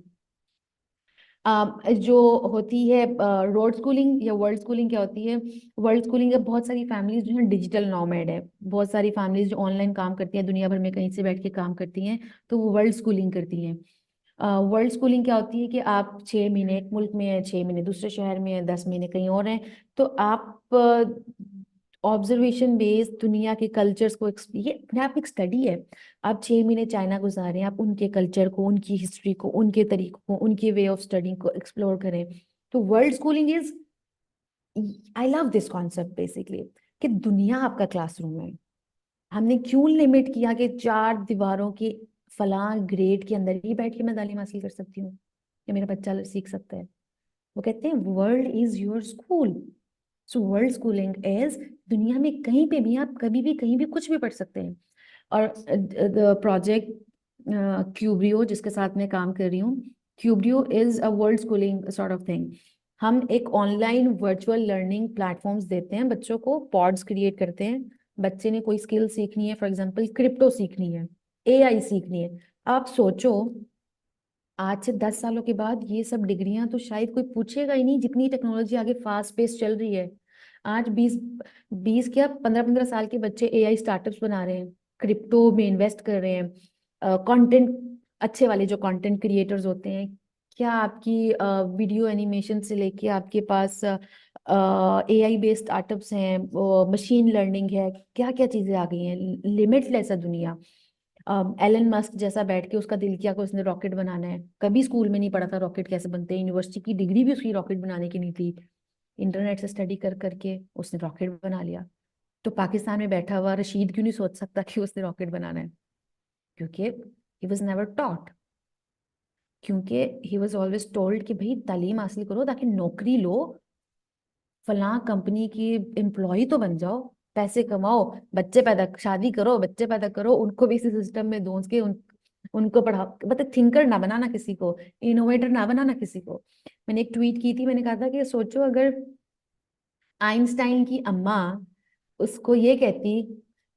Speaker 1: जो होती है रोड स्कूलिंग या वर्ल्ड स्कूलिंग, क्या होती है? वर्ल्ड स्कूलिंग है, बहुत सारी फैमिलीज जो है डिजिटल नॉमैड है, बहुत सारी फैमिलीज जो ऑनलाइन काम करती हैं, दुनिया भर में कहीं से बैठ के काम करती हैं, तो वो वर्ल्ड स्कूलिंग करती हैं। वर्ल्ड स्कूलिंग क्या होती है कि आप 6 महीने एक मुल्क में है, 6 महीने दूसरे शहर में है, 10 महीने कहीं और हैं। तो आप ऑब्जर्वेशन बेस्ड दुनिया के कल्चर्स को ये अपने आप एक स्टडी है। आप 6 महीने चाइना गुजारें, आप उनके कल्चर को, उनकी हिस्ट्री को, उनके तरीकों को, उनके वे ऑफ स्टडी को एक्सप्लोर करें। तो world schooling is, I love this concept basically, कि दुनिया आपका क्लासरूम है। हमने क्यों लिमिट किया कि 4 दीवारों के फलां ग्रेड के अंदर ही बैठ के मैं तालीम हासिल कर सकती हूँ, कि मेरा बच्चा सीख सकता है? वो कहते हैं world is your school. So world schooling is, दुनिया में कहीं पे भी आप कभी भी कहीं भी कुछ भी पढ़ सकते हैं। और प्रोजेक्ट क्यूब्रियो जिसके साथ मैं काम कर रही हूँ, क्यूब्रियो is a world schooling sort of thing. हम एक ऑनलाइन वर्चुअल लर्निंग प्लेटफॉर्म्स देते हैं बच्चों को, पॉड्स क्रिएट करते हैं। बच्चे ने कोई स्किल सीखनी है, फॉर एग्जांपल क्रिप्टो सीखनी है, एआई सीखनी है। आप सोचो, आज से 10 सालों के बाद ये सब डिग्रियां तो शायद कोई पूछेगा ही नहीं, जितनी टेक्नोलॉजी आगे फास्ट पेस चल रही है। आज 20 क्या 15-15 साल के बच्चे एआई स्टार्टअप्स बना रहे हैं, क्रिप्टो में इन्वेस्ट कर रहे हैं। कंटेंट, अच्छे वाले जो कंटेंट क्रिएटर्स होते हैं, क्या आपकी वीडियो एनिमेशन से लेके आपके पास AI बेस्ड स्टार्टअप्स हैं, मशीन लर्निंग है, क्या क्या चीजें आ गई हैं, लिमिटलेस है दुनिया। एलन मस्क जैसा बैठ के उसका दिल किया कि उसने रॉकेट बनाना है, कभी स्कूल में नहीं पढ़ा था रॉकेट कैसे बनते हैं, यूनिवर्सिटी की डिग्री भी उसकी रॉकेट बनाने की नहीं थी, इंटरनेट से स्टडी कर करके उसने रॉकेट बना लिया। तो पाकिस्तान में बैठा हुआ रशीद क्यों नहीं सोच सकता कि उसने रॉकेट बनाना है? क्योंकि ही वॉज नेवर टॉट, क्योंकि ही वॉज ऑलवेज टोल्ड कि भाई तालीम हासिल करो ताकि नौकरी लो, फलां कंपनी की एम्प्लॉय तो बन जाओ, पैसे कमाओ, बच्चे पैदा, शादी करो, बच्चे पैदा करो, उनको भी इसी सिस्टम में दोष के उनको पढ़ाओ, मतलब थिंकर ना बनाना किसी को, इनोवेटर ना बनाना किसी को। मैंने एक ट्वीट की थी, मैंने कहा था कि सोचो अगर आइंस्टाइन की अम्मा उसको ये कहती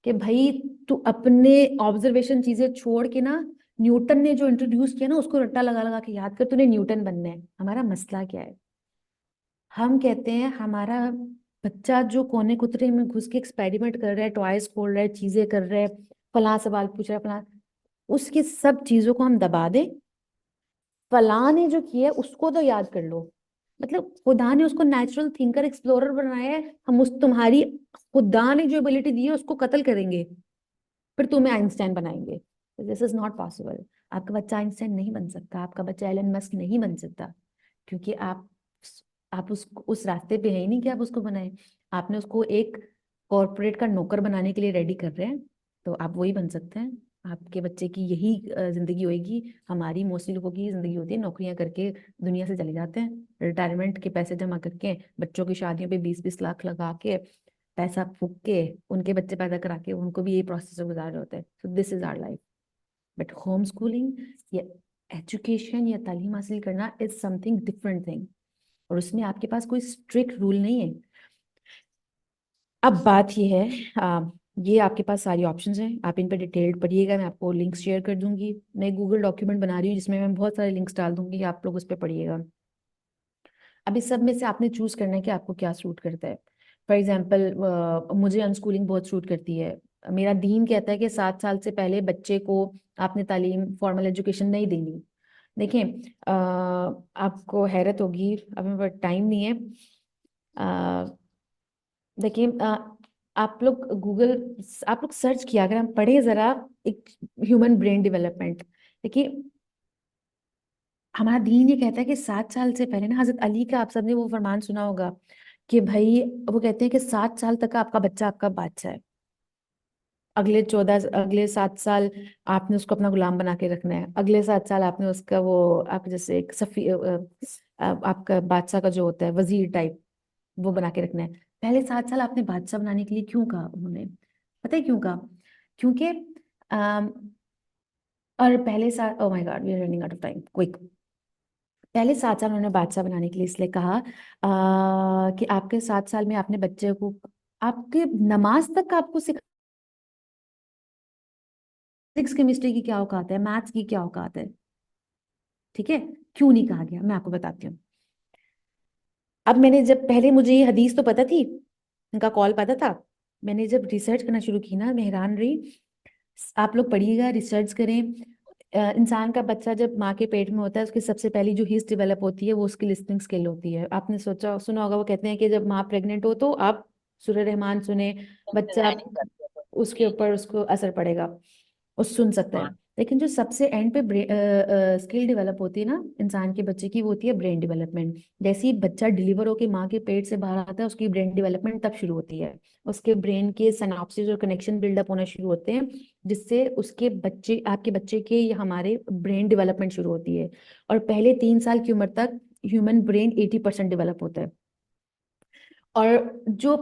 Speaker 1: कि भाई तू अपने ऑब्जर्वेशन चीजें छोड़ के ना, न्यूटन ने जो इंट्रोड्यूस किया ना उसको रट्टा लगा लगा के याद कर, तूने न्यूटन बनना है। हमारा मसला क्या है, हम कहते हैं हमारा बच्चा जो कोने कुतरे में घुस के एक्सपेरिमेंट कर रहा है, टॉयज खोल रहा है, चीजें कर रहा है, फलां सवाल पूछ रहा है, फलां, उसकी सब चीजों को हम दबा दें, फलां ने जो किया है उसको तो याद कर लो। मतलब खुदा ने उसको नेचुरल थिंकर एक्सप्लोरर बनाया है, हम उस तुम्हारी खुदा ने जो एबिलिटी दी है उसको कत्ल करेंगे, फिर तुम्हें आइंस्टाइन बनाएंगे। This is not possible. आपका बच्चा आइंस्टाइन नहीं बन सकता, आपका बच्चा एलन मस्क नहीं बन सकता, क्योंकि आप उस रास्ते पे है ही नहीं कि आप उसको बनाए। आपने उसको एक कॉर्पोरेट का नौकर बनाने के लिए रेडी कर रहे हैं, तो आप वही बन सकते हैं। आपके बच्चे की यही जिंदगी होगी। हमारी मोस्टली लोगों की जिंदगी होती है नौकरियां करके दुनिया से चले जाते हैं, रिटायरमेंट के पैसे जमा करके, बच्चों की शादियों पे 20-20 लाख लगा के, पैसा फूक के, उनके बच्चे पैदा करा के उनको भी यही प्रोसेस से गुजार रहे होते हैं। So this is our life. But home schooling या एजुकेशन या तालीम हासिल करना इज समथिंग डिफरेंट थिंग, और उसमें आपके पास कोई स्ट्रिक्ट रूल नहीं है। अब बात ये है, ये आपके पास सारी ऑप्शंस हैं, आप इन पर डिटेल्ड पढ़िएगा, मैं आपको लिंक्स शेयर कर दूंगी। मैं गूगल डॉक्यूमेंट बना रही हूँ जिसमें मैं बहुत सारे लिंक्स डाल दूंगी, आप लोग उस पर पढ़िएगा। अब इस सब में से आपने चूज करना है कि आपको क्या सूट करता है। फॉर एग्जाम्पल मुझे अनस्कूलिंग बहुत सूट करती है। मेरा दीन कहता है कि 7 साल से पहले बच्चे को आपने तालीम, फॉर्मल एजुकेशन नहीं देनी। देखिए, आपको हैरत होगी, अब मेरे पास टाइम नहीं है। देखिए, आप लोग सर्च किया, अगर हम पढ़े जरा एक ह्यूमन ब्रेन डेवलपमेंट, देखिए हमारा दीन ये कहता है कि 7 साल से पहले ना, हजरत अली का आप सबने वो फरमान सुना होगा कि भाई वो कहते हैं कि 7 साल तक का आपका बच्चा आपका बादशाह है, अगले 7 साल आपने उसको अपना गुलाम बना के रखना है, अगले 7 साल आपने उसका वो, आप जैसे एक आपका बादशाह का जो होता है वजीर टाइप, वो बना के रखना है। पहले 7 साल आपने बादशाह बनाने के लिए क्यों कहा उन्होंने? पता है क्यों कहा? क्योंकि अम, और पहले 7, oh my god we are running out of time, quick. पहले 7 साल उन्होंने बादशाह बनाने के लिए इसलिए कहा कि आपके 7 साल में आपने बच्चे को, आपके नमाज तक आपको फिजिक्स केमिस्ट्री की क्या औकात है, मैथ्स की क्या औकात है। ठीक है, क्यों नहीं कहा गया मैं आपको बताती हूँ। अब मैंने जब पहले, मुझे ये हदीस तो पता थी, उनका कॉल पता था, मैंने जब रिसर्च करना शुरू की ना, मैं हैरान रही। आप लोग पढ़िएगा, रिसर्च करें। इंसान का बच्चा जब माँ के पेट में होता है, उसकी सबसे पहली जो हिस्स डेवलप होती है वो उसकी लिसनिंग स्किल होती है। आपने सोचा सुना होगा, वो कहते हैं कि जब माँ प्रेग्नेंट हो तो आप सूरह रहमान सुने, बच्चा उसके ऊपर उसको असर पड़ेगा, उस सुन सकता है। लेकिन जो सबसे एंड पे स्किल डेवलप होती है ना इंसान के बच्चे की, वो होती है ब्रेन डेवलपमेंट। जैसे ही बच्चा डिलीवर होकर माँ के पेट से बाहर आता है, उसकी ब्रेन डेवलपमेंट तब शुरू होती है। उसके ब्रेन के सिनैप्सेस और कनेक्शन बिल्डअप होना शुरू होते हैं, जिससे उसके बच्चे, आपके बच्चे के या हमारे ब्रेन डेवलपमेंट शुरू होती है। और पहले 3 साल की उम्र तक ह्यूमन ब्रेन 80% डेवलप होता है। और जो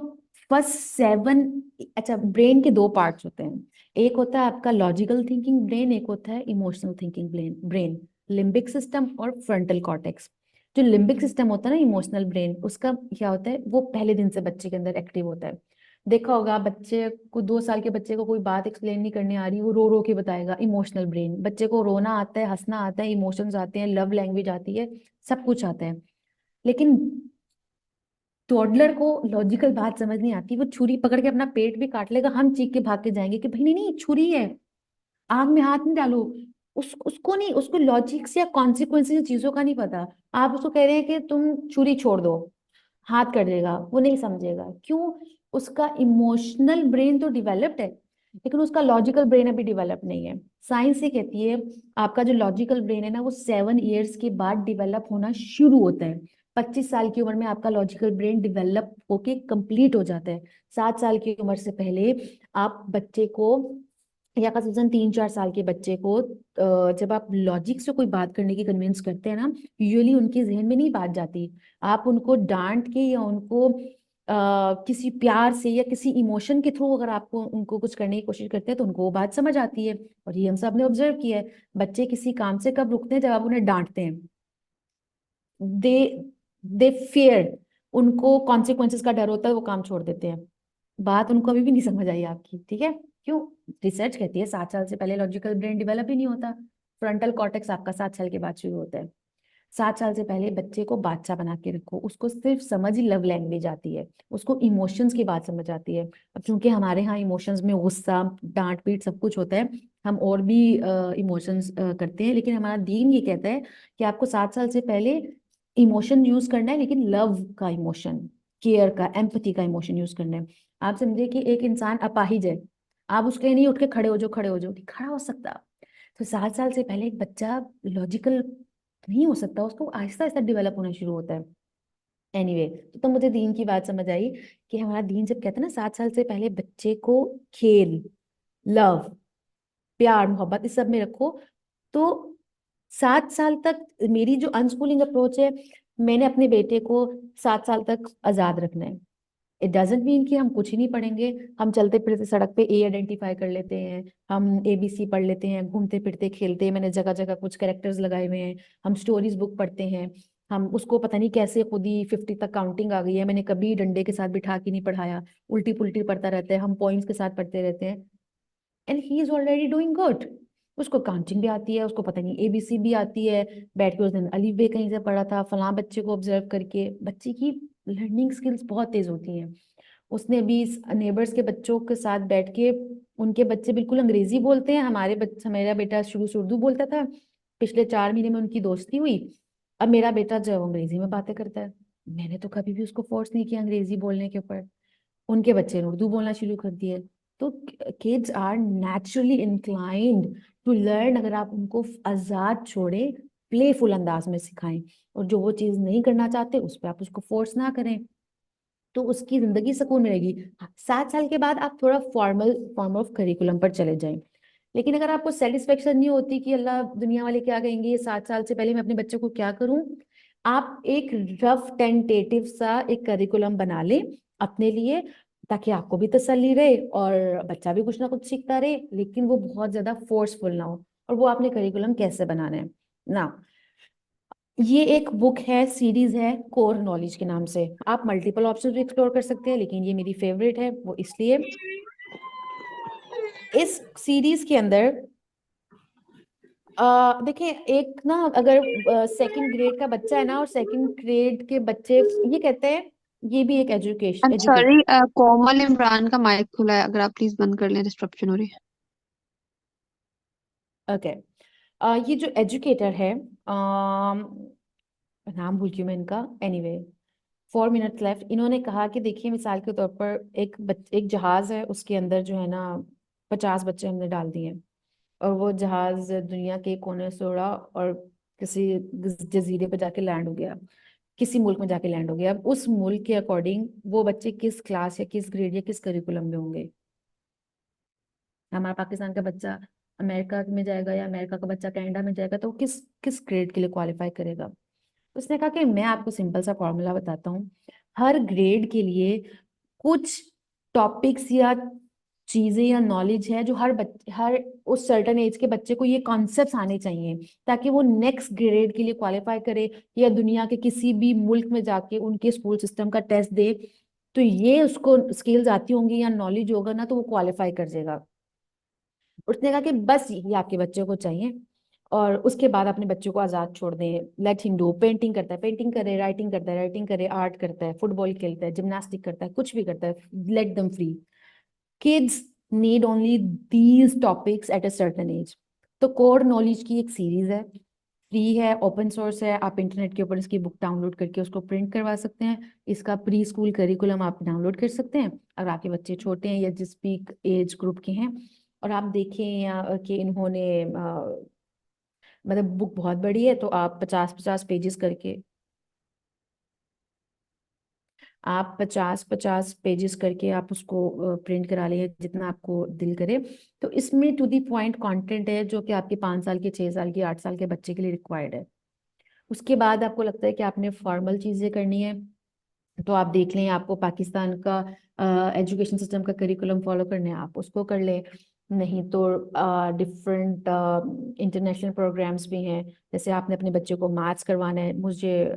Speaker 1: फर्स्ट 7, अच्छा, ब्रेन के 2 पार्ट्स होते हैं, एक होता है आपका लॉजिकल थिंकिंग ब्रेन, एक होता है emotional thinking brain, limbic system और फ्रंटल कॉर्टेक्स। जो लिम्बिक सिस्टम होता है ना, इमोशनल ब्रेन, उसका क्या होता है, वो पहले दिन से बच्चे के अंदर एक्टिव होता है। देखा होगा बच्चे को, 2 साल के बच्चे को कोई बात एक्सप्लेन नहीं करने आ रही, वो रो रो के बताएगा, इमोशनल ब्रेन। बच्चे को रोना आता है, हंसना आता है, इमोशंस आते हैं, लव लैंग्वेज आती है, सब कुछ आता है। लेकिन टॉडलर को लॉजिकल बात समझ नहीं आती, वो छुरी पकड़ के अपना पेट भी काट लेगा, हम चीख के भाग के जाएंगे कि भाई नहीं नहीं छुरी है, आग में हाथ नहीं डालो। उसको नहीं, उसको लॉजिक्स या कॉन्सिक्वेंसेस चीजों का नहीं पता। आप उसको कह रहे हैं कि तुम छुरी छोड़ दो, हाथ कर देगा, वो नहीं समझेगा। क्यों? उसका इमोशनल ब्रेन तो डेवलप्ड है, लेकिन उसका लॉजिकल ब्रेन अभी डेवलप नहीं है। साइंस ये कहती है आपका जो लॉजिकल ब्रेन है ना, वो 7 इयर्स के बाद डेवलप होना शुरू होता है। 25 साल की उम्र में आपका लॉजिकल ब्रेन डेवलप होके कंप्लीट हो जाता है। 7 साल की उम्र से पहले आप बच्चे को, या खसूसन 3-4 साल के बच्चे को जब आप लॉजिक से कोई बात करने की कन्विंस करते हैं ना, यूजुअली उनके जहन में नहीं बात जाती। आप उनको डांट के या उनको किसी प्यार से या किसी इमोशन के थ्रू अगर आपको उनको कुछ करने की कोशिश करते हैं तो उनको वो बात समझ आती है। और ये हम सब ने ऑब्जर्व किया है, बच्चे किसी काम से कब रुकते हैं? जब आप उन्हें डांटते हैं। दे दे फियर, उनको कॉन्सिक्वेंसेस का डर होता है, वो काम छोड़ देते हैं। बात उनको अभी भी नहीं समझ आई आपकी, ठीक है? क्यों? रिसर्च कहती है 7 साल से पहले लॉजिकल ब्रेन डेवलप ही नहीं होता। फ्रंटल कॉर्टेक्स आपका 7 साल के बाद शुरू होता है। 7 साल से पहले बच्चे को बादशाह बना के रखो, उसको सिर्फ समझ ही लव लैंग्वेज आती है, उसको इमोशंस की बात समझ आती है। अब चूंकि हमारे यहाँ इमोशंस में गुस्सा, डांट पीट सब कुछ होता है, हम और भी इमोशंस करते हैं, लेकिन हमारा दीन ये कहता है कि आपको 7 साल से पहले इमोशन यूज करना है, लेकिन लव का इमोशन, केयर का, एम्पथी का इमोशन यूज करना है। आप समझे कि एक इंसान अपाहिज है, आप उसके लिए नहीं उठ के खड़े हो जाओ, खड़े हो जाओ, नहीं खड़ा हो सकता। तो 7 साल से पहले एक बच्चा लॉजिकल नहीं हो सकता, उसको आहिस्ता आहिस्ता डेवलप होना शुरू होता है। एनीवे, तो तब मुझे दीन की बात समझ आई कि हमारा दीन जब कहता है ना 7 साल से पहले बच्चे को खेल, लव, प्यार, मोहब्बत इस सब में रखो, तो 7 साल तक, मेरी जो अनस्कूलिंग अप्रोच है, मैंने अपने बेटे को 7 साल तक आजाद रखना है। इट डजेंट मीन कि हम कुछ ही नहीं पढ़ेंगे। हम चलते फिरते सड़क पे ए आइडेंटिफाई कर लेते हैं, हम ABC पढ़ लेते हैं, घूमते फिरते खेलते हैं, मैंने जगह जगह कुछ कैरेक्टर्स लगाए हुए हैं, हम स्टोरीज बुक पढ़ते हैं। हम उसको पता नहीं कैसे खुद ही 50 तक काउंटिंग आ गई है, मैंने कभी डंडे के साथ बिठा के नहीं पढ़ाया, उल्टी पुल्टी पढ़ता रहता है, हम पॉइंट्स के साथ पढ़ते रहते हैं, and he is already doing good. उसको काउंटिंग भी आती है, उसको पता नहीं ABC भी आती है, बैठ के उस दिन अलीफ बे कहीं से पढ़ा था, फलां बच्चे को ऑब्जर्व करके। बच्चे की लर्निंग स्किल्स बहुत तेज होती हैं। उसने भी नेबर्स के बच्चों के साथ बैठ के, उनके बच्चे बिल्कुल अंग्रेजी बोलते हैं, हमारे बच्चा, मेरा बेटा शुरू से उर्दू बोलता था, पिछले 4 महीने में उनकी दोस्ती हुई, अब मेरा बेटा जो है वो अंग्रेजी में बातें करता है। मैंने तो कभी भी उसको फोर्स नहीं किया अंग्रेजी बोलने के ऊपर, उनके बच्चे ने उर्दू बोलना शुरू कर दिए। तो kids are naturally inclined to learn, अगर आप उनको आजाद छोड़े, प्लेफुल अंदाज में सिखाएं, और जो वो चीज नहीं करना चाहते उस पर आप उसको फोर्स ना करें, तो उसकी जिंदगी सुकून में रहेगी। हाँ, 7 साल के बाद आप थोड़ा फॉर्मल फॉर्म ऑफ करिकुलम पर चले जाएं। लेकिन अगर आपको सेटिस्फेक्शन नहीं होती कि अल्लाह दुनिया वाले क्या कहेंगे, ये 7 साल से पहले मैं अपने बच्चे को क्या करूं, आप एक रफ टेंटेटिव सा एक करिकुलम बना लें अपने लिए, ताकि आपको भी तसल्ली रहे और बच्चा भी कुछ ना कुछ सीखता रहे, लेकिन वो बहुत ज्यादा फोर्सफुल ना हो। और वो आपने करिकुलम कैसे बनाना है ना, ये एक बुक है, सीरीज है, कोर नॉलेज के नाम से। आप मल्टीपल ऑप्शंस भी एक्सप्लोर कर सकते हैं, लेकिन ये मेरी फेवरेट है, वो इसलिए, इस सीरीज के अंदर देखिए, एक ना, अगर सेकंड ग्रेड का बच्चा है ना, और सेकंड ग्रेड के बच्चे, ये कहते हैं, ये भी एक
Speaker 3: आई एम
Speaker 1: एजुकेशन।
Speaker 3: सॉरी, कोमल इमरान का माइक खुला है, अगर आप प्लीज बंद कर लें, डिस्ट्रप्शन हो रही है।
Speaker 1: ओके, ये जो एजुकेटर है, नाम भूल गई मैं इनका, एनीवे, 4 मिनट लेफ्ट। इन्होंने कहा कि देखिए, मिसाल के तौर पर एक जहाज है, उसके अंदर जो है ना 50 बच्चे हमने डाल दिए, और वो जहाज दुनिया के कोने से उड़ा और किसी जजीरे पे जाके लैंड हो गया, किसी मुल्क में जाके लैंड हो गया। अब उस मुल्क के अकॉर्डिंग वो बच्चे किस क्लास या किस ग्रेड या किस करिकुलम में होंगे? हमारा पाकिस्तान का बच्चा अमेरिका में जाएगा, या अमेरिका का बच्चा कनाडा में जाएगा, तो वो किस किस ग्रेड के लिए क्वालिफाई करेगा? उसने कहा कि मैं आपको सिंपल सा फॉर्मूला बताता हूँ, हर ग्रेड के लिए कुछ टॉपिक्स या चीजें या नॉलेज है जो हर उस सर्टेन एज के बच्चे को ये कॉन्सेप्ट्स आने चाहिए, ताकि वो नेक्स्ट ग्रेड के लिए क्वालिफाई करे, या दुनिया के किसी भी मुल्क में जाके उनके स्कूल सिस्टम का टेस्ट दे, तो ये उसको स्किल्स आती होंगी या नॉलेज होगा ना, तो वो क्वालिफाई कर जाएगा। उसने कहा कि बस ये आपके बच्चे को चाहिए, और उसके बाद अपने बच्चों को आजाद छोड़ दें, लेट हिम डू, पेंटिंग करता है पेंटिंग करे, राइटिंग करता है राइटिंग करे, आर्ट करता है, फुटबॉल खेलता है, जिम्नास्टिक करता है, कुछ भी करता है, let them free. Kids need only these topics at a certain age. तो कोर नॉलेज की एक सीरीज है, फ्री है, ओपन सोर्स है, आप इंटरनेट के ऊपर इसकी बुक डाउनलोड करके उसको प्रिंट करवा सकते हैं। इसका प्री स्कूल करिकुलम आप डाउनलोड कर सकते हैं अगर आपके बच्चे छोटे हैं या जिस भी एज ग्रुप के हैं। और आप देखें या कि इन्होंने मतलब बुक बहुत बड़ी है, तो आप 50-50 पेजेस करके, आप 50-50 पेजेस करके आप उसको प्रिंट करा लें जितना आपको दिल करे। तो इसमें टू दी पॉइंट कंटेंट है जो कि आपके 5 साल के, 6 साल के, 8 साल के बच्चे के लिए रिक्वायर्ड है। उसके बाद आपको लगता है कि आपने फॉर्मल चीजें करनी है, तो आप देख लें आपको पाकिस्तान का एजुकेशन सिस्टम का करिकुलम फॉलो करना है, आप उसको कर लें। नहीं तो डिफरेंट इंटरनेशनल प्रोग्राम्स भी हैं। जैसे आपने अपने बच्चे को मैथ्स करवाना है, मुझे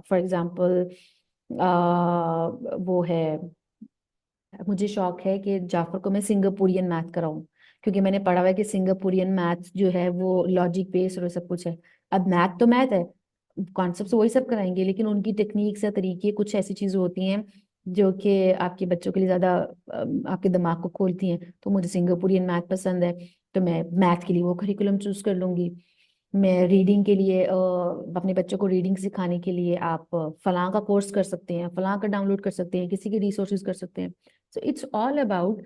Speaker 1: फॉर एग्जांपल वो है, मुझे शौक है कि जाफर को मैं सिंगापुरियन मैथ कराऊं, क्योंकि मैंने पढ़ा हुआ है कि सिंगापुरियन मैथ जो है वो लॉजिक बेस्ड और सब कुछ है। अब मैथ तो मैथ है, कॉन्सेप्ट वही सब कराएंगे, लेकिन उनकी टेक्निक्स या तरीके कुछ ऐसी चीजें होती हैं जो कि आपके बच्चों के लिए ज्यादा आपके दिमाग को खोलती हैं। तो मुझे सिंगापुरियन मैथ पसंद है, तो मैं मैथ के लिए वो करिकुलम चूज कर लूंगी। मैं रीडिंग के लिए अपने बच्चों को रीडिंग सिखाने के लिए आप फलां का कोर्स कर सकते हैं, फलां का डाउनलोड कर सकते हैं, किसी के रिसोर्सेज कर सकते हैं। सो इट्स ऑल अबाउट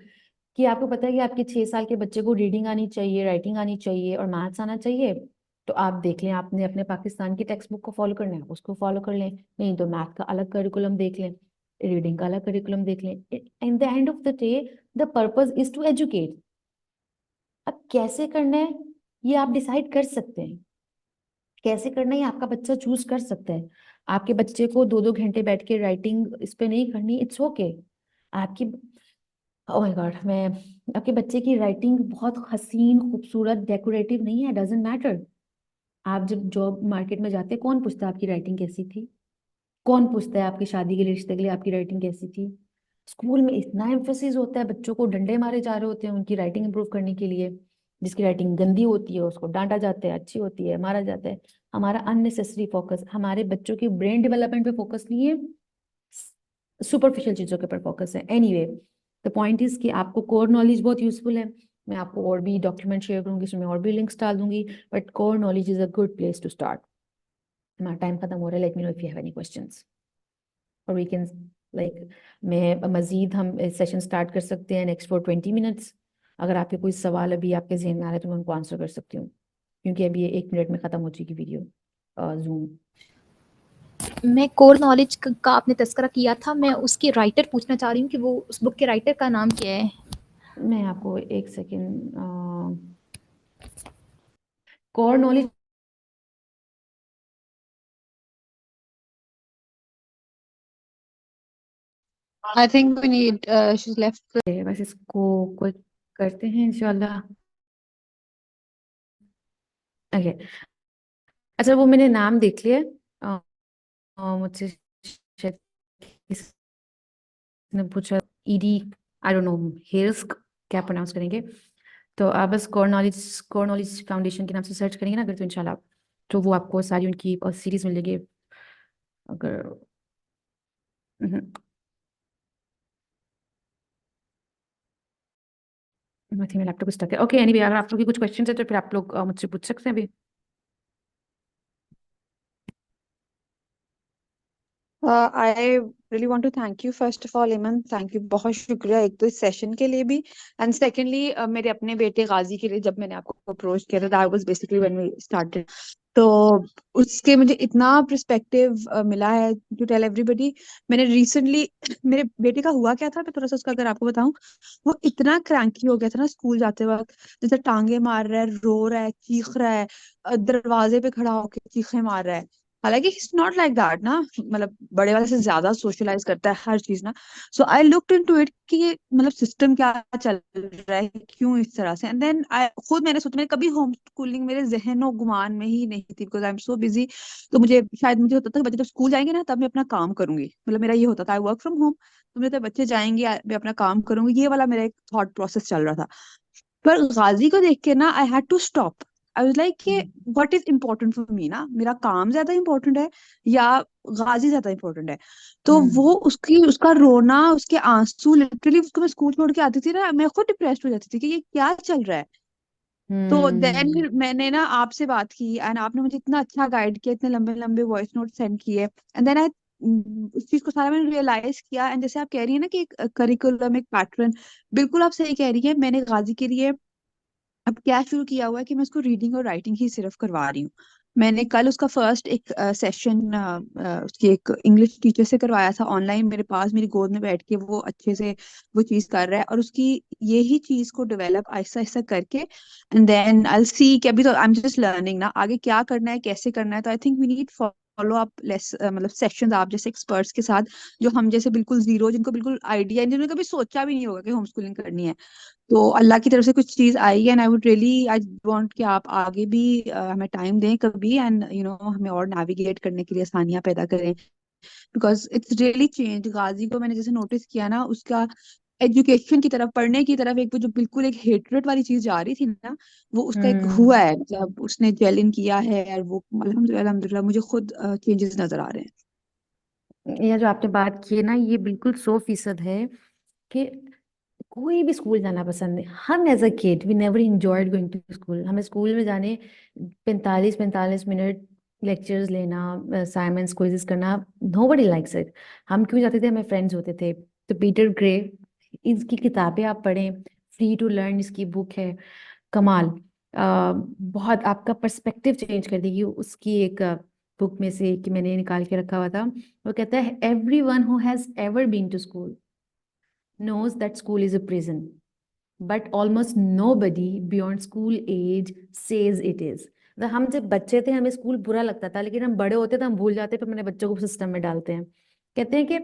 Speaker 1: कि आपको पता है कि आपके 6 साल के बच्चे को रीडिंग आनी चाहिए, राइटिंग आनी चाहिए और मैथ्स आना चाहिए। तो आप देख लें, आपने अपने पाकिस्तान की टेक्स्ट बुक को फॉलो करना है, उसको फॉलो कर लें। नहीं तो मैथ का अलग करिकुलम देख लें, रीडिंग का अलग करिकुलम देख लें। In the end of the day the purpose is to educate. अब कैसे करना है ये आप डिसाइड कर सकते हैं, कैसे करना है ये आपका बच्चा चूज कर सकता है। आपके बच्चे को 2-2 घंटे बैठ के राइटिंग इस पे नहीं करनी, इट्स ओके। आपकी, ओह माय गॉड, मैं, आपके बच्चे की राइटिंग बहुत हसीन, खूबसूरत, डेकोरेटिव नहीं है, डजेंट मैटर। आप जब जॉब मार्केट में जाते हैं, कौन पूछता है आपकी राइटिंग कैसी थी? कौन पूछता है आपकी शादी के लिए, रिश्ते के लिए आपकी राइटिंग कैसी थी? स्कूल में इतना एम्फेसिस होता है, बच्चों को डंडे मारे जा रहे होते हैं उनकी राइटिंग इंप्रूव करने के लिए। जिसकी राइटिंग गंदी होती है उसको डांटा जाता है, अच्छी होती है मारा जाता है। हमारा अननेसेसरी फोकस हमारे बच्चों की ब्रेन डेवलपमेंट पे फोकस नहीं है, सुपरफिशियल चीजों के ऊपर फोकस है। एनीवे, द पॉइंट इज कि आपको कोर नॉलेज बहुत यूजफुल है। मैं आपको और भी डॉक्यूमेंट शेयर करूंगी, इसमें और भी लिंक्स डाल दूंगी, but core knowledge is a good place to start. हमारा टाइम खत्म हो रहा है, let me know if you have any questions और वी कैन, लाइक, मैं मजीद हम सेशन स्टार्ट कर सकते हैं नेक्स्ट फॉर 20 मिनट्स। अगर आपके कोई सवाल अभी आपके जहन में आ रहे हैं तो मैं उनको आंसर कर सकती हूँ, क्योंकि अभी ये 1 मिनट में खत्म हो चुकी वीडियो जूम।
Speaker 5: मैं कोर नॉलेज का आपने तस्करा किया था, मैं उसके राइटर पूछना चाह रही हूँ कि वो उस बुक के राइटर का नाम क्या है?
Speaker 1: मैं आपको एक second, core knowledge
Speaker 3: I think we need, she's left.
Speaker 1: है, बस इसको कोई करते हैं इंशाल्लाह। ओके, अच्छा वो मैंने नाम देख लिया। मुझसे शायद किसने पूछा, ईडी, आई डोंट नो, हेल्स क्या प्रोनाउंस करेंगे। तो आप बस कोर नॉलेज फाउंडेशन के नाम से सर्च करेंगे ना अगर, तो इंशाल्लाह तो वो आपको सारी उनकी सीरीज मिल जाएगी। अगर मेरा लैपटॉप स्टक है। ओके, एनीवे, अगर आप लोग की कुछ क्वेश्चन है तो फिर आप लोग मुझसे पूछ सकते हैं अभी।
Speaker 4: I really want to thank you first of all, Iman. Thank you, बहुत शुक्रिया एक तो इस सेशन के लिए भी, एंड सेकेंडली मेरे अपने बेटे गाजी के लिए जब मैंने आपको अप्रोच किया था, that was basically when we started. तो उसके मुझे इतना पर्सपेक्टिव मिला है टू टेल एवरीबॉडी। मैंने रिसेंटली मेरे बेटे का हुआ क्या था, मैं थोड़ा सा उसका अगर आपको बताऊं, वो इतना क्रैंकी हो गया था ना स्कूल जाते वक्त, जैसे टांगे मार रहा है, रो रहा है, चीख रहा है, दरवाजे पे खड़ा होकर चीखे मार रहा है। हालांकि इट्स नॉट लाइक दैट ना, मतलब बड़े वाले से ज्यादा सोशलाइज करता है हर चीज ना। सो आई लुक्ड इनटू इट कि ये मतलब सिस्टम क्या चल रहा है, क्यों इस तरह से, एंड देन आई खुद मैंने सोचा, मैंने कभी होम स्कूलिंग मेरे जहनो गुमान में ही नहीं थी, because I am so busy. तो मुझे होता था कि बच्चे जब स्कूल जाएंगे ना तब मैं अपना काम करूंगी, मतलब मेरा ये होता था, आई वर्क फ्रॉम होम, तो मुझे तो बच्चे जाएंगे मैं अपना काम करूंगी, ये वाला मेरा एक थॉट प्रोसेस चल रहा था। पर गाजी को देख के ना I had to stop. I was like कि what is important for me ना, मेरा काम ज्यादा इम्पोर्टेंट है या गाजी ज्यादा इम्पोर्टेंट है? तो वो उसका रोना, उसके आंसू, लिटरली उसको मैं स्कूल छोड़ के आती थी ना, मैं खुद डिप्रेस्ड हो जाती थी कि ये क्या चल रहा है। तो देन
Speaker 1: हम्म
Speaker 4: फिर मैंने ना आपसे बात की एंड आपने मुझे इतना अच्छा गाइड किया, इतने लंबे लंबे वॉइस नोट सेंड किए एंड देन आई उस चीज को सारा मैंने रियलाइज किया। एंड जैसे आप कह रही है ना कि एक करिकुलम, एक पैटर्न, बिल्कुल आप सही कह रही है। मैंने गाजी के लिए अब क्या शुरू किया हुआ है कि मैं उसको रीडिंग और राइटिंग ही सिर्फ करवा रही हूँ। मैंने कल उसका फर्स्ट एक सेशन उसकी एक इंग्लिश टीचर से करवाया था ऑनलाइन, मेरे पास मेरी गोद में बैठ के वो अच्छे से वो चीज कर रहा है। और उसकी यही चीज को डेवलप आहिस्ता आहिस्ता करके एंड देन आई सी कि अभी तो आई एम जस्ट लर्निंग ना, आगे क्या करना है कैसे करना है। तो I think we need follow up less मतलब सेशंस आप जैसे एक्सपर्ट्स के साथ, जो हम जैसे बिल्कुल जीरो, जिनको बिल्कुल आइडिया, जिन्होंने कभी सोचा भी नहीं होगा कि होम स्कूलिंग करनी है। तो अल्लाह की तरफ से कुछ चीज आई है and I would really I want कि आप आगे भी हमें टाइम दें कभी एंड हमें और नेविगेट करने के लिए आसानियां पैदा करें। बिकॉज इट्स रियली चेंज गाजी को मैंने जैसे नोटिस किया ना, उसका एजुकेशन की तरफ, पढ़ने की तरफ, एक वो जो बिल्कुल एक हेटरेट वाली चीज जा रही थी ना, वो उसका एक हुआ
Speaker 1: हम्म।
Speaker 4: है, मतलब उसने जेल इन किया है। और वो अल्हम्दुलिल्लाह अल्हम्दुलिल्लाह मुझे खुद चेंजेस नजर आ रहे हैं।
Speaker 1: यह जो आपने बात की है ना, ये बिल्कुल 100% है कि कोई भी स्कूल जाना पसंद है। हम as a kid we never enjoyed going to school. हमें स्कूल में जाने 45-45 मिनट लेक्चर्स लेना, असाइनमेंट्स क्विज़ेस करना, नोबडी लाइक्स इट। हम क्यों जाते थे? हमें फ्रेंड्स होते थे। तो पीटर ग्रे, इसकी किताबें आप पढ़ें, फ्री टू लर्न इसकी बुक है, कमाल। बहुत आपका पर्सपेक्टिव चेंज कर देगी उसकी एक बुक में से कि मैंने निकाल के रखा हुआ था। वो कहता है every one who has ever been to school knows that school is a prison, but almost nobody beyond school age says it is. मतलब हम जब बच्चे थे हमें स्कूल बुरा लगता था, लेकिन हम बड़े होते तो हम भूल जाते, पर अपने बच्चों को सिस्टम में डालते हैं। कहते हैं कि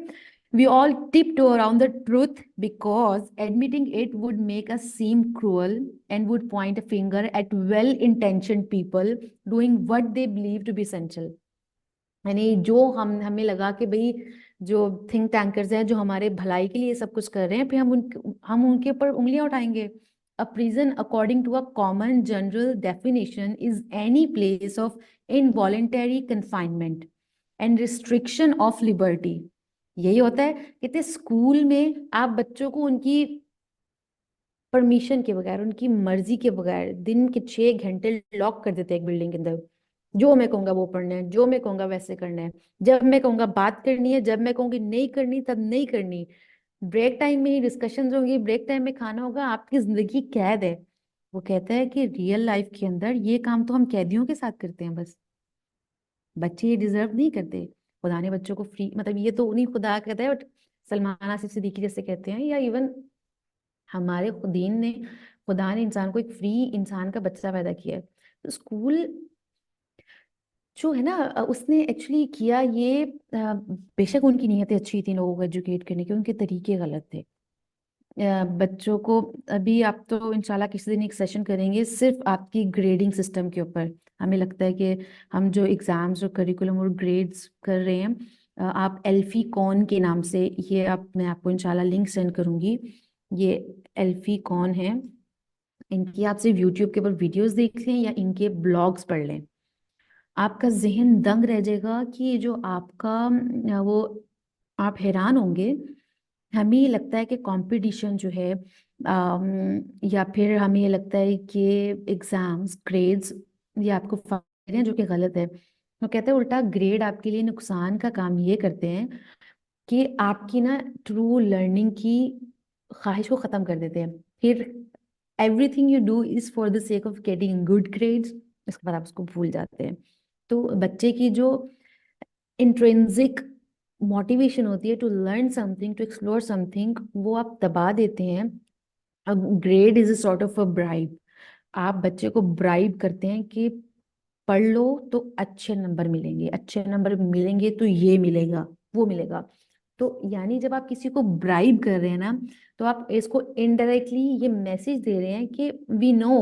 Speaker 1: we all tiptoe around the truth because admitting it would make us seem cruel and would point a finger at well-intentioned people doing what they believe to be essential. यानी जो हम हमें लगा कि भाई जो थिंक टैंकर्स हैं जो हमारे भलाई के लिए सब कुछ कर रहे हैं, फिर हम उनके ऊपर उंगलियां उठाएंगे। A prison according to a common general definition is any place of involuntary confinement and restriction of liberty. यही होता है। कहते स्कूल में आप बच्चों को उनकी परमिशन के बगैर, उनकी मर्जी के बगैर दिन के 6 घंटे लॉक कर देते हैं एक बिल्डिंग के अंदर। जो मैं कहूंगा वो पढ़ना है, जो मैं कहूंगा वैसे करना है, जब मैं कहूंगा बात करनी है, जब मैं कहूंगी नहीं करनी तब नहीं करनी। ब्रेक टाइम में ही डिस्कशन होंगी, ब्रेक टाइम में खाना होगा। आपकी जिंदगी कैद है। वो कहता है कि रियल लाइफ के अंदर ये काम तो हम कैदियों के साथ करते हैं बस। बच्चे ये डिजर्व नहीं करते। खुदा ने बच्चों को फ्री, मतलब ये तो उन्हीं खुदा कहता है, बट सलमान आसिफ सिद्दीकी जैसे कहते हैं, या इवन हमारे दीन ने, खुदा ने इंसान को एक फ्री इंसान का बच्चा पैदा किया है। तो स्कूल जो है ना, उसने एक्चुअली किया ये, बेशक उनकी नीयतें अच्छी थी लोगों को एजुकेट करने की, उनके तरीके गलत थे। बच्चों को, अभी आप तो इंशाल्लाह किसी दिन एक सेशन करेंगे सिर्फ आपकी ग्रेडिंग सिस्टम के ऊपर। हमें लगता है कि हम जो एग्जाम्स और करिकुलम और ग्रेड्स कर रहे हैं, आप एल्फी कौन के नाम से, ये आप, मैं आपको इंशाल्लाह लिंक सेंड करूंगी। ये एल्फी कौन है, इनकी आप सिर्फ यूट्यूब के ऊपर वीडियोस देख लें या इनके ब्लॉग्स पढ़ लें, आपका जहन दंग रह जाएगा कि ये जो आपका वो, आप हैरान होंगे। हमें ये लगता है कि कंपटीशन जो है, या फिर हमें ये लगता है कि एग्जाम्स ग्रेड्स ये आपको फायदे हैं, जो कि गलत है। वो कहते हैं उल्टा ग्रेड आपके लिए नुकसान का काम ये करते हैं कि आपकी ना ट्रू लर्निंग की ख्वाहिश को ख़त्म कर देते हैं। फिर everything you do is for the sake of getting good grades, इसके बाद आप उसको भूल जाते हैं। तो बच्चे की जो इंट्रिंसिक मोटिवेशन होती है to learn something, to explore something, वो आप दबा देते हैं। अब grade is a sort of a bribe. आप बच्चे को ब्राइब करते हैं कि पढ़ लो तो अच्छे नंबर मिलेंगे, अच्छे नंबर मिलेंगे तो ये मिलेगा, वो मिलेगा। तो यानी जब आप किसी को ब्राइब कर रहे हैं ना, तो आप इसको इनडायरेक्टली ये मैसेज दे रहे हैं कि वी नो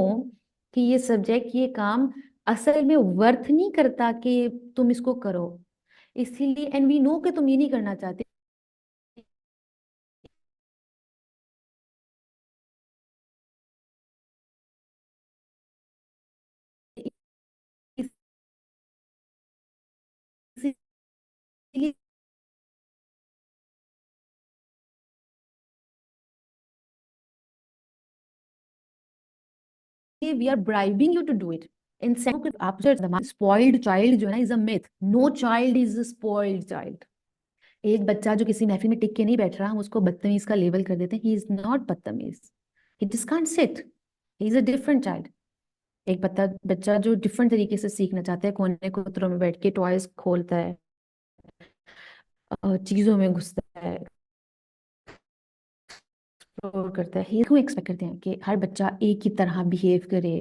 Speaker 1: कि ये सब्जेक्ट, ये काम असल में वर्थ नहीं करता कि तुम इसको करो। इसीलिए एंड वी नो कि तुम ये नहीं करना चाहते, इसीलिए कि we are bribing you to do it. आप स्पॉइल्ड चाइल्ड जो है ना is a myth. No child is a spoiled child. एक बच्चा जो किसी महफिल में टिक के नहीं बैठ रहा, हम उसको बदतमीज का लेबल कर देते हैं। ही इज नॉट बदतमीज, he just can't sit, he is a different child. एक बच्चा जो डिफरेंट तरीके से सीखना चाहता है, कोने कोतरों में बैठ के टॉयज खोलता है, चीजों में घुसता है, एक्सप्लोर करता है। ही क्यों एक्सपेक्ट करते हैं कि हर बच्चा एक ही तरह बिहेव करे,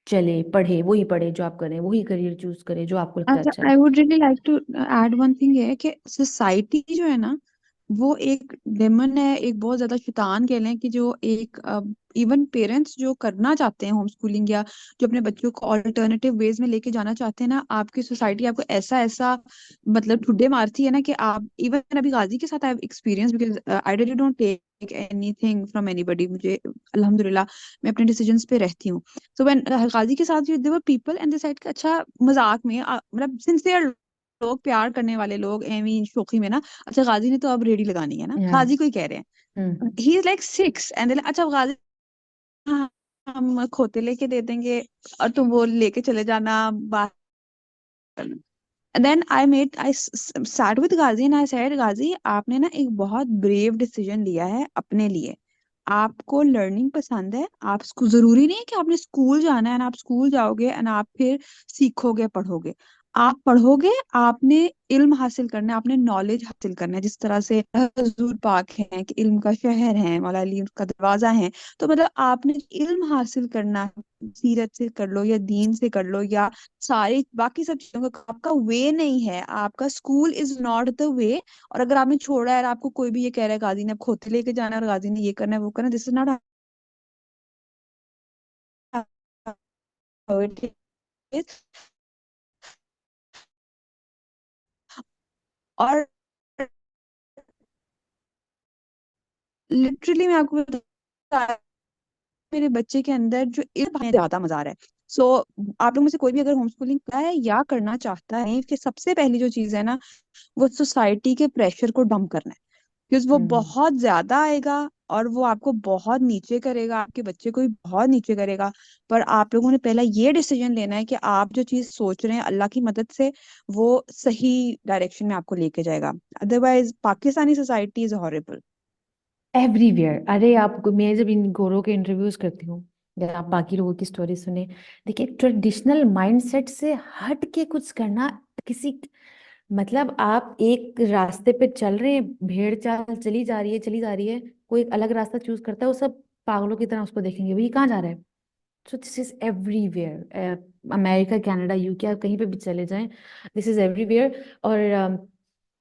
Speaker 1: चले, पढ़े, वही पढ़े जो आप करें, वही करियर चूज करे जो आपको लगता है अच्छा
Speaker 4: आई
Speaker 1: है।
Speaker 4: Would really like to add one thing है कि सोसाइटी जो है ना वो एक डेमन है, एक बहुत ज्यादा शैतान कह लें, कि जो एक इवन पेरेंट्स जो करना चाहते हैं होम स्कूलिंग या जो अपने बच्चों को ऑल्टरनेटिव वेज में लेके जाना चाहते हैं ना, आपकी सोसाइटी आपको ऐसा ऐसा मतलब ठुड्डे मारती है ना कि आप इवन अभी गाजी के साथ I have experience, because I really don't take anything from anybody. मुझे अल्हम्दुलिल्लाह मैं अपने डिसीजंस पे रहती हूँ। सो व्हेन गाजी के साथ there were people and they said कि अच्छा मजाक में मतलब सिंसियर लोग, प्यार करने वाले लोग एवी शोखी में ना, अच्छा गाजी ने तो अब रेडी लगानी है ना,
Speaker 1: या
Speaker 4: गाजी को ही कह रहे
Speaker 1: हम्म
Speaker 4: हैं। ही इज लाइक 6 एंड अच्छा गाजी, हाँ, हम खोते लेके दे देंगे और तुम वो लेके चले जाना बाहर। Then I sat with Ghazi and I said Ghazi आपने ना एक बहुत ब्रेव डिसीजन लिया है अपने लिए। आपको लर्निंग पसंद है, आप जरूरी नहीं है कि आपने स्कूल जाना है ना, आप स्कूल जाओगे एंड आप फिर सीखोगे पढ़ोगे। आप पढ़ोगे, आपने इल्म हासिल करना है, आपने नॉलेज हासिल करना है। जिस तरह से हजूर पाक है कि इल्म का शहर है, मौला अली का दरवाजा है, तो मतलब आपने इल्म हासिल करना है, सीरत से कर लो या दीन से कर लो या सारी बाकी सब चीजों का, आपका वे नहीं है, आपका school is not the way. और अगर आपने छोड़ा है और आपको कोई भी ये कह रहा है गाजी ने अब खोते लेके जाना है और गाजी ने ये करना है वो करना है, this is not how it is. और लिटरली मैं आपको बता, मेरे बच्चे के अंदर जो ज्यादा मजा आ रहा है। सो आप लोग में से कोई भी अगर होम स्कूलिंग कर रहा है या करना चाहता है, कि सबसे पहली जो चीज है ना वो सोसाइटी के प्रेशर को डंप करना है, क्योंकि वो
Speaker 1: हम्म
Speaker 4: बहुत ज्यादा आएगा और वो आपको बहुत नीचे करेगा, आपके बच्चे को भी बहुत नीचे करेगा। पर आप लोगों ने पहला ये डिसीजन लेना है कि आप जो चीज सोच रहे हैं अल्लाह की मदद से वो सही डायरेक्शन में आपको लेके जाएगा। Otherwise Pakistani society is horrible.
Speaker 1: Everywhere. अरे आप, मैं जब इन गोरों के इंटरव्यूज करती हूँ या आप बाकी लोगों की स्टोरी सुने, देखिए ट्रेडिशनल माइंडसेट से हट के कुछ करना, किसी मतलब आप एक रास्ते पे चल रहे हैं, भेड़ चाल चली जा रही है चली जा रही है, कोई एक अलग रास्ता चूज करता है, वो सब पागलों की तरह उसको देखेंगे, वही कहाँ जा रहा है। सो this is everywhere, America, Canada, UK, आप कहीं पे भी चले जाएं, दिस इज एवरीवेयर। और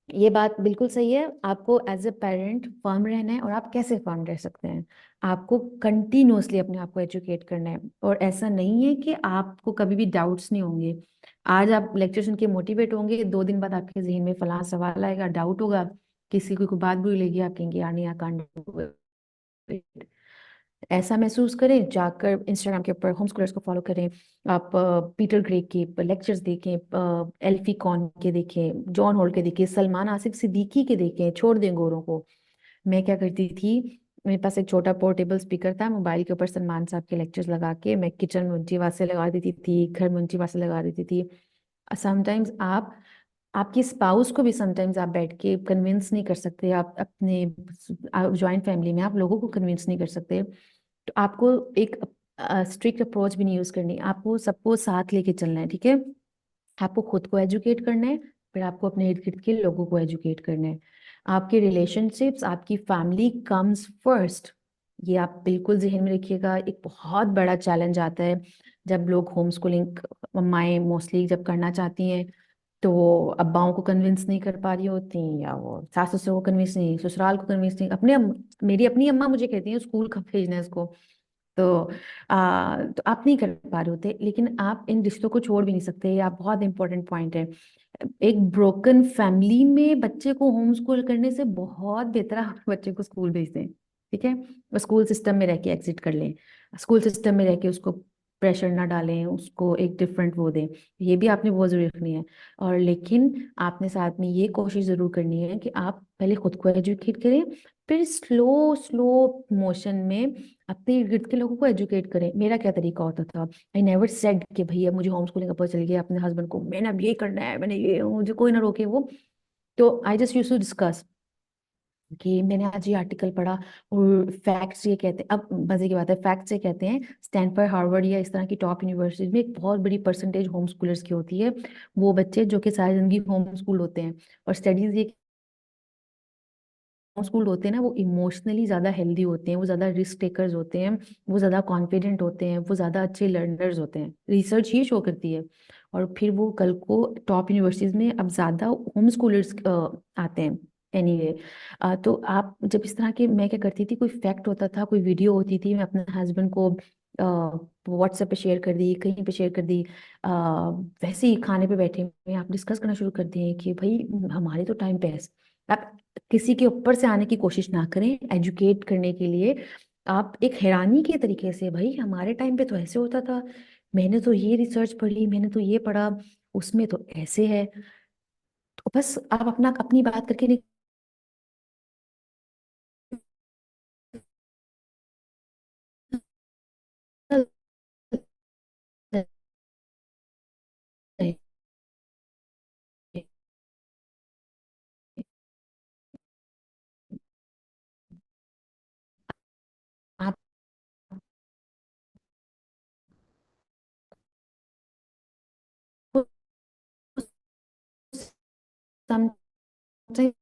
Speaker 1: ये बात बिल्कुल सही है। आपको एज ए पेरेंट फर्म रहना है। और आप कैसे फर्म रह सकते हैं? आपको कंटिन्यूअसली अपने आप को एजुकेट करना है। और ऐसा नहीं है कि आपको कभी भी डाउट्स नहीं होंगे। आज आप लेक्चर सुन के मोटिवेट होंगे, 2 दिन बाद आपके जहन में फलां सवाल आएगा, डाउट होगा, किसी को कोई बात बुरी लगी, आप कहेंगे यार नहीं, आई कांट डू इट। ऐसा महसूस करें, जाकर इंस्टाग्राम के ऊपर होम स्कूलर्स को फॉलो करें। आप पीटर ग्रे के लेक्चर्स देखें, एल्फी कॉन के देखें, जॉन होल्ट के देखें, सलमान आसिफ सिद्दीकी के देखें, छोड़ दें गोरों को। मैं क्या करती थी, मेरे पास एक छोटा पोर्टेबल स्पीकर था, मोबाइल के ऊपर सलमान साहब के लेक्चर्स लगा के मैं किचन में ऊंची आवाज से लगा देती थी, घर में ऊंची आवाज से लगा देती थी। समटाइम्स आप आपकी स्पाउस को भी समटाइम्स आप बैठ के कन्विंस नहीं कर सकते, आप अपने जॉइंट फैमिली में आप लोगों को कन्विंस नहीं कर सकते। तो आपको एक स्ट्रिक्ट अप्रोच भी नहीं यूज करनी, आपको सबको साथ लेके चलना है, ठीक है। आपको खुद को एजुकेट करना है, फिर आपको अपने इर्द गिर्द के लोगों को एजुकेट करना है। आपके रिलेशनशिप्स, आपकी फैमिली कम्स फर्स्ट। ये आप बिल्कुल जहन में रखिएगा। एक बहुत बड़ा चैलेंज आता है जब लोग होम स्कूलिंग, मम्माएं मोस्टली जब करना चाहती हैं, तो वो अब्बाओं को कन्विंस नहीं कर पा रही होती, या वो सास ससुर को कन्विंस नहीं, ससुराल को कन्विंस नहीं, मेरी अपनी अम्मा मुझे कहती है स्कूल कब भेजना है इसको। तो तो आप नहीं कर पा रहे होते, लेकिन आप इन रिश्तों को छोड़ भी नहीं सकते। ये आप बहुत इंपॉर्टेंट पॉइंट है। एक ब्रोकन फैमिली में बच्चे को होम स्कूल करने से बहुत बेहतर है आप बच्चे को स्कूल भेज दें, ठीक है। वो स्कूल सिस्टम में रह के एग्जिट कर लें, स्कूल सिस्टम में रह के उसको प्रेशर ना डालें, उसको एक डिफरेंट वो दें। ये भी आपने बहुत जरूरी रखनी है। और लेकिन आपने साथ में ये कोशिश जरूर करनी है कि आप पहले खुद को एजुकेट करें, फिर स्लो स्लो मोशन में अपने इर्द गिर्द के लोगों को एजुकेट करें। मेरा क्या तरीका होता था, आई नेवर सेड कि भैया मुझे होम स्कूलिंग का पता चल गया, अपने हस्बैंड को मैंने अब ये करना है, मैंने ये, मुझे कोई ना रोके वो। तो I just use to discuss कि मैंने आज ये आर्टिकल पढ़ा और फैक्ट्स ये कहते हैं, अब मजे की बात है, फैक्ट्स ये कहते हैं स्टैनफोर्ड, हार्वर्ड या इस तरह की टॉप यूनिवर्सिटीज में एक बहुत बड़ी परसेंटेज होम स्कूलर्स की होती है, वो बच्चे जो कि सारी जिंदगी होम स्कूल होते हैं। और स्टडीज ये होम स्कूल होते हैं ना, वो इमोशनली ज्यादा हेल्दी होते हैं, वो ज्यादा रिस्क टेकर्स होते हैं, वो ज्यादा कॉन्फिडेंट होते हैं, वो ज्यादा अच्छे लर्नर्स होते हैं, रिसर्च ये शो करती है। और फिर वो कल को टॉप यूनिवर्सिटीज में अब ज्यादा होम स्कूलर्स आते हैं। एनीवे तो आप जब इस तरह के, मैं क्या करती थी, कोई फैक्ट होता था, कोई वीडियो होती थी, मैं अपने हस्बैंड को व्हाट्सएप पे शेयर कर दी, कहीं पे शेयर कर दी, वैसे ही खाने पे बैठे में आप डिस्कस करना शुरू कर दिए कि भाई हमारे तो टाइम पे है। आप किसी के ऊपर से आने की कोशिश ना करें एजुकेट करने के लिए। आप एक हैरानी के तरीके से, भाई हमारे टाइम पे तो ऐसे होता था, मैंने तो ये रिसर्च पढ़ी, मैंने तो ये पढ़ा, उसमें तो ऐसे है। तो बस आप अपना अपनी बात करके निकल जाइए। आप समझे